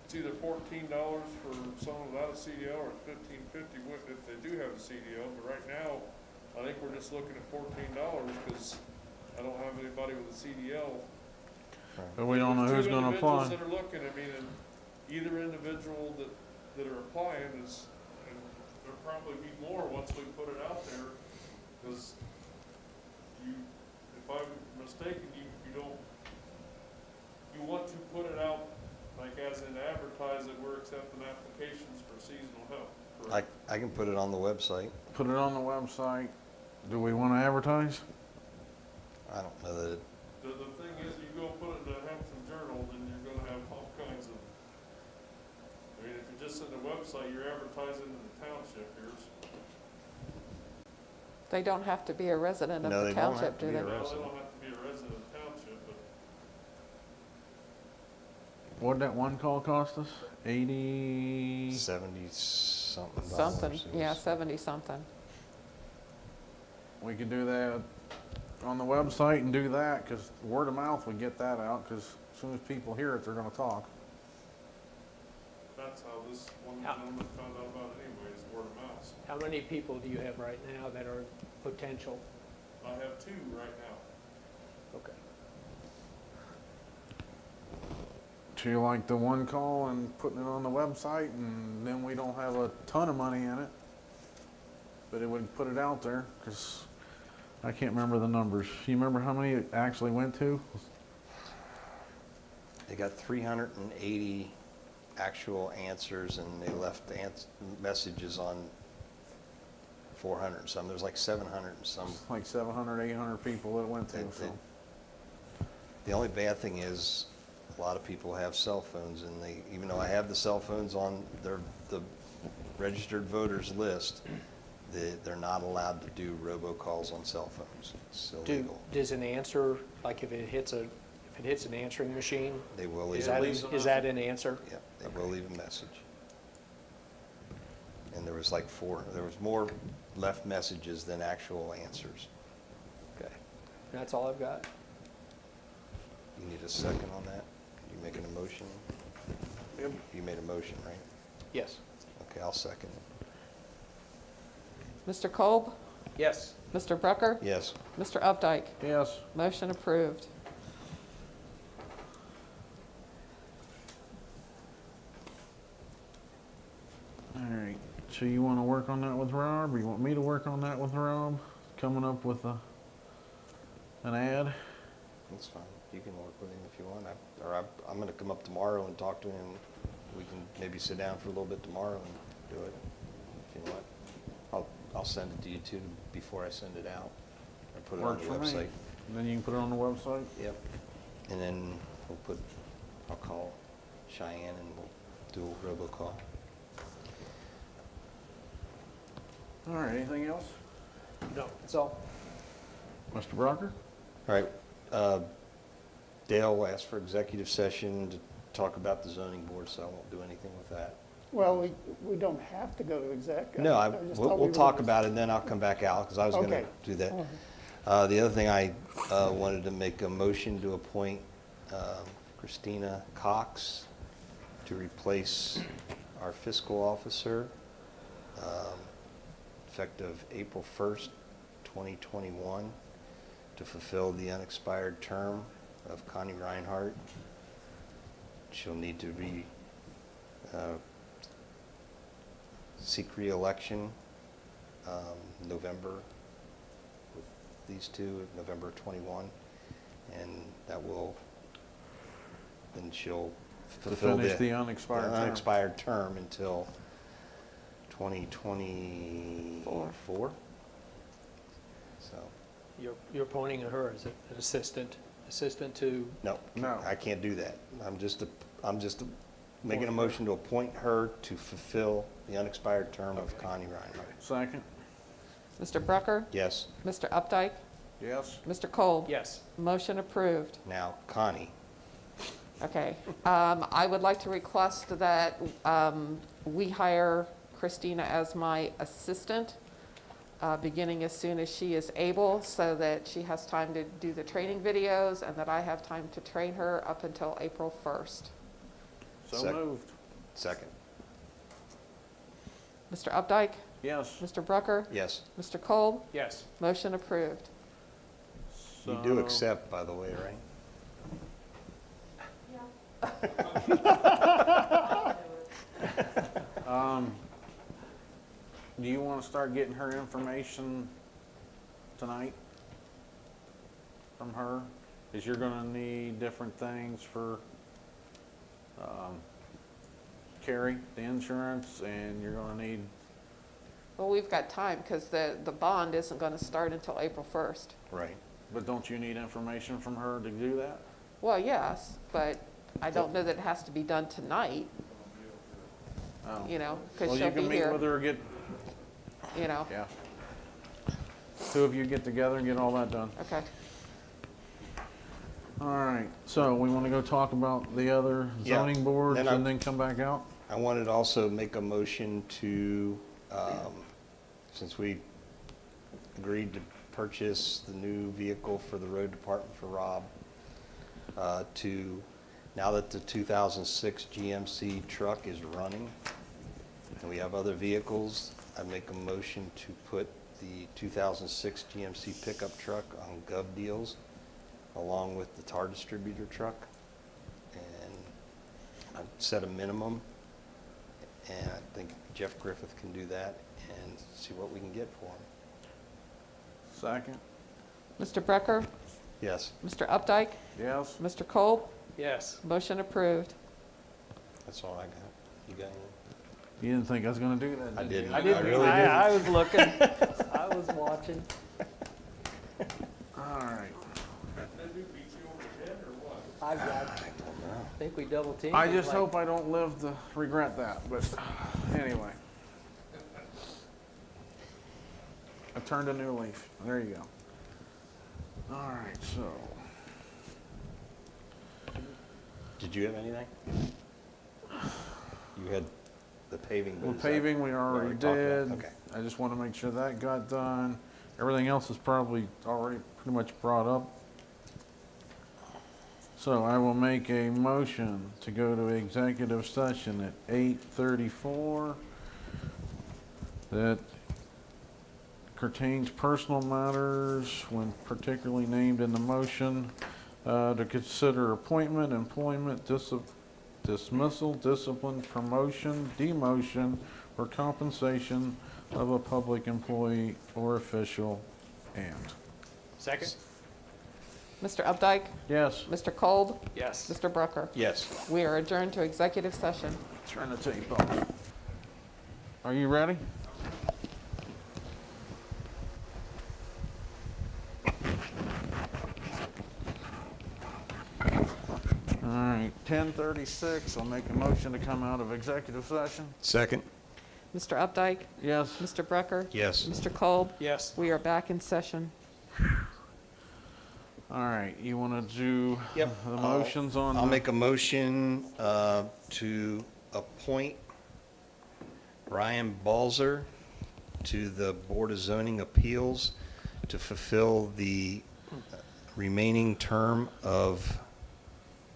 it's either $14 for someone without a CDL or $15.50 if they do have a CDL, but right now, I think we're just looking at $14 because I don't have anybody with a CDL. But we don't know who's gonna apply. Two individuals that are looking, I mean, and either individual that are applying is, and there'll probably be more once we put it out there, because if I'm mistaken, you want to put it out, like as in advertise that we're accepting applications for seasonal help, correct? I can put it on the website. Put it on the website. Do we want to advertise? I don't know that it, The thing is, you go put it in the Hampton Journal, then you're gonna have all kinds of, I mean, if you're just in the website, you're advertising in the township, They don't have to be a resident of No, the they don't have township, to do be they? a well, they resident. don't have to be a resident of the township, but What'd that one call cost us? 80? 70-something dollars. Something, yeah, 70-something. We could do that on the website and do that, because word of mouth would get that out, because as soon as people hear it, they're gonna talk. that's how this one How- gentleman found out about it anyways, word of mouth. How many people do you have right now that are potential? I have 2 right now. Okay. Do you like the one call and putting it on the website, and then we don't have a ton of money in it, but it would put it out there, because I can't remember the numbers. You remember how many it actually went to? They got 380 actual answers, and they left messages on 400 and some. There's like 700 and some. Like 700, 800 people that it went to, They- so. The only bad thing is, a lot of people have cell phones, and they, even though I have the cell phones on the registered voters list, They're not allowed to do robocalls on cell phones. It's illegal. Does an answer, like if it hits an answering machine, They will is leave that, is that an answer? Yeah, they will leave a message. And there was like there was more left messages than actual answers. Okay, that's all I've got. You need a second on that? You making a motion? You made a motion, right? Yes. Okay, I'll second it. Mr. Kolb? Yes. Mr. Brucker? Yes. Mr. Updike? Yes. Motion approved. All right, so you want to work on that with Rob, or you want me to work on that with Rob? Coming up with an ad? That's fine. You can work with him if you want. I'm going to come up tomorrow and talk to him. We can maybe sit down for a little bit tomorrow and do it if you want. I'll send it to you too before I send it out. Or put it on Works the for me. website. And then you can put it on the website? Yep. And then I'll call Cheyenne and we'll do a robocall. All right, anything else? No, that's all. Mr. Brocker? All right. Dale asked for executive session to talk about the zoning board, so I won't do anything with that. Well, we don't have to go to exec. No, just thought we we'll were talk gonna- about it, and then I'll come back out, because I was going to Okay. do that. All right. The other thing, I wanted to make a motion to appoint Christina Cox to replace our fiscal officer, effective April 1st, 2021, to fulfill the unexpired term of Connie Reinhardt. She'll need to seek re-election November with these two, November 21, and that will, then she'll To fulfill finish the unexpired term. unexpired term until 2024. So, You're appointing her as an assistant to, no, No. I can't do that. I'm just making a motion to appoint her to fulfill the unexpired term of Connie Reinhardt. Second? Mr. Brucker? Yes. Mr. Updike? Yes. Mr. Kolb? yes. Motion approved. Now, Connie. Okay. I would like to request that we hire Christina as my assistant, beginning as soon as she is able, so that she has time to do the training videos and that I have time to train her up until April 1st. So Sec- moved. Second. Mr. Updike? Yes. Mr. Brucker? Yes. Mr. Kolb? Yes. Motion approved. You do So- accept, by the way, right? Do you want to start getting her information tonight from her? Because you're going to need different things for Carrie, the insurance, and you're going to need, Well, we've got time because the bond isn't going to start until April 1st. Right. but don't you need information from her to do that? Well, yes, but I don't know that it has to be done tonight, Oh. you know, because Well, she'll you be can meet with here, her, or get, you know. yeah. Two of you get together and get all that done. Okay. All right, so we want to go talk about the other Yeah, zoning boards then and then come back out? I wanted to also make a motion to, since we agreed to purchase the new vehicle for the road department for Rob, now that the 2006 GMC truck is running, and we have other vehicles, I make a motion to put the 2006 GMC pickup truck on Gov Deals, along with the tar distributor truck, and I set a minimum, and I think Jeff Griffith can do that, and see what we can get for him. Second? Mr. Brucker? Yes, Mr. Updike? Yes? Mr. Kolb? Yes. Motion approved. that's all I got. You got anything? You didn't think I was going to do that, I did you? didn't. I didn't, really didn't. I was looking, I was watching. All right. I think we double teamed. I it, just like- hope I don't live to regret that, but anyway. turned a new leaf. There you go. All right, so, Did you have anything? You had the paving. well, paving we already talked about? did. Okay. I just want to make sure that got done. Everything else is probably already pretty much brought up. So I will make a motion to go to executive session at 8:34 that pertains personal matters when particularly named in the motion, to consider appointment, employment, dismissal, discipline, promotion, demotion, or compensation of a public employee or official, and. Second? Mr. Updike? Yes, Mr. Kolb? Yes. Mr. Brucker? Yes. We are adjourned to executive session. turn the tape off. Are you ready? All right, 10:36, I'll make a motion to come out of executive session. Second? Mr. Updike? Yes, Mr. Brucker? Yes. Mr. Kolb? Yes. We are back in session. all right, you want to do Yep. the motions on I'll the- make a motion to appoint Brian Balzer to the Board of Zoning Appeals to fulfill the remaining term of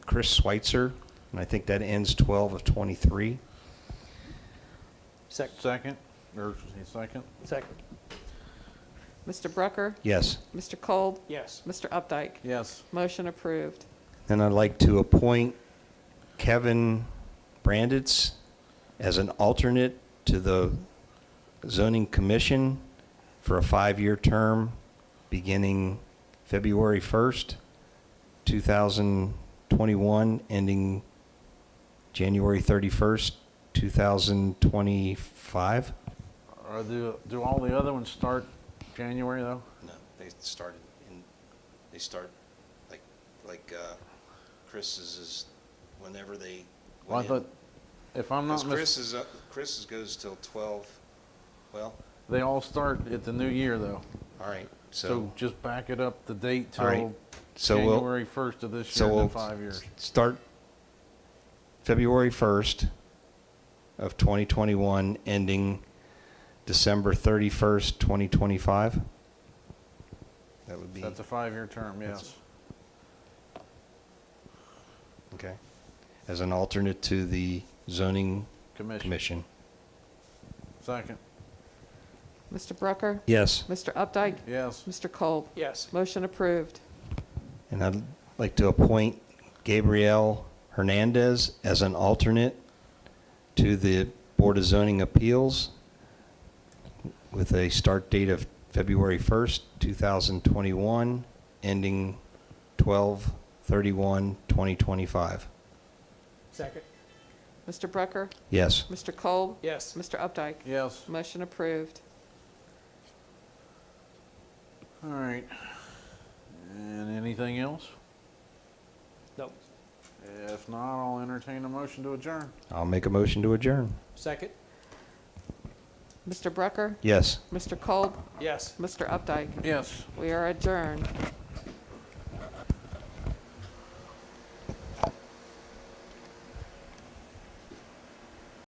Chris Schweitzer, and I think that ends 12 of 23. Second. Second, or second? Second. Mr. Brucker? Yes. Mr. Kolb? Yes. Mr. Updike? Yes. Motion approved. Then I'd like to appoint Kevin Branditz as an alternate to the Zoning Commission for a 5-year term beginning February 1st, 2021, ending January 31st, 2025. Do all the other ones start January, though? No, they start like Chris's is whenever they. Well, I thought, if I'm not Because Chris's goes till 12, well, they all start at the new year, though. all right, So so, just back it up the date All right. till so we'll, January 1st of this so year, and we'll then 5 years. start February 1st of 2021, ending December 31st, 2025. That would be, That's a 5-year term, yes. okay, as an alternate to the zoning commission. Second, Mr. Brucker? Yes. Mr. Updike? yes. Mr. Kolb? Yes. Motion approved. And I'd like to appoint Gabrielle Hernandez as an alternate to the Board of Zoning Appeals with a start date of February 1st, 2021, ending 12/31/2025. Second. Mr. Brucker? Yes. Mr. Kolb? Yes. Mr. Updike? Yes, Motion approved. all right. And anything else? No. If not, I'll entertain a motion to adjourn. I'll make a motion to adjourn. Second. Mr. Brucker? Yes. Mr. Kolb? Yes. Mr. Updike? Yes. We are adjourned.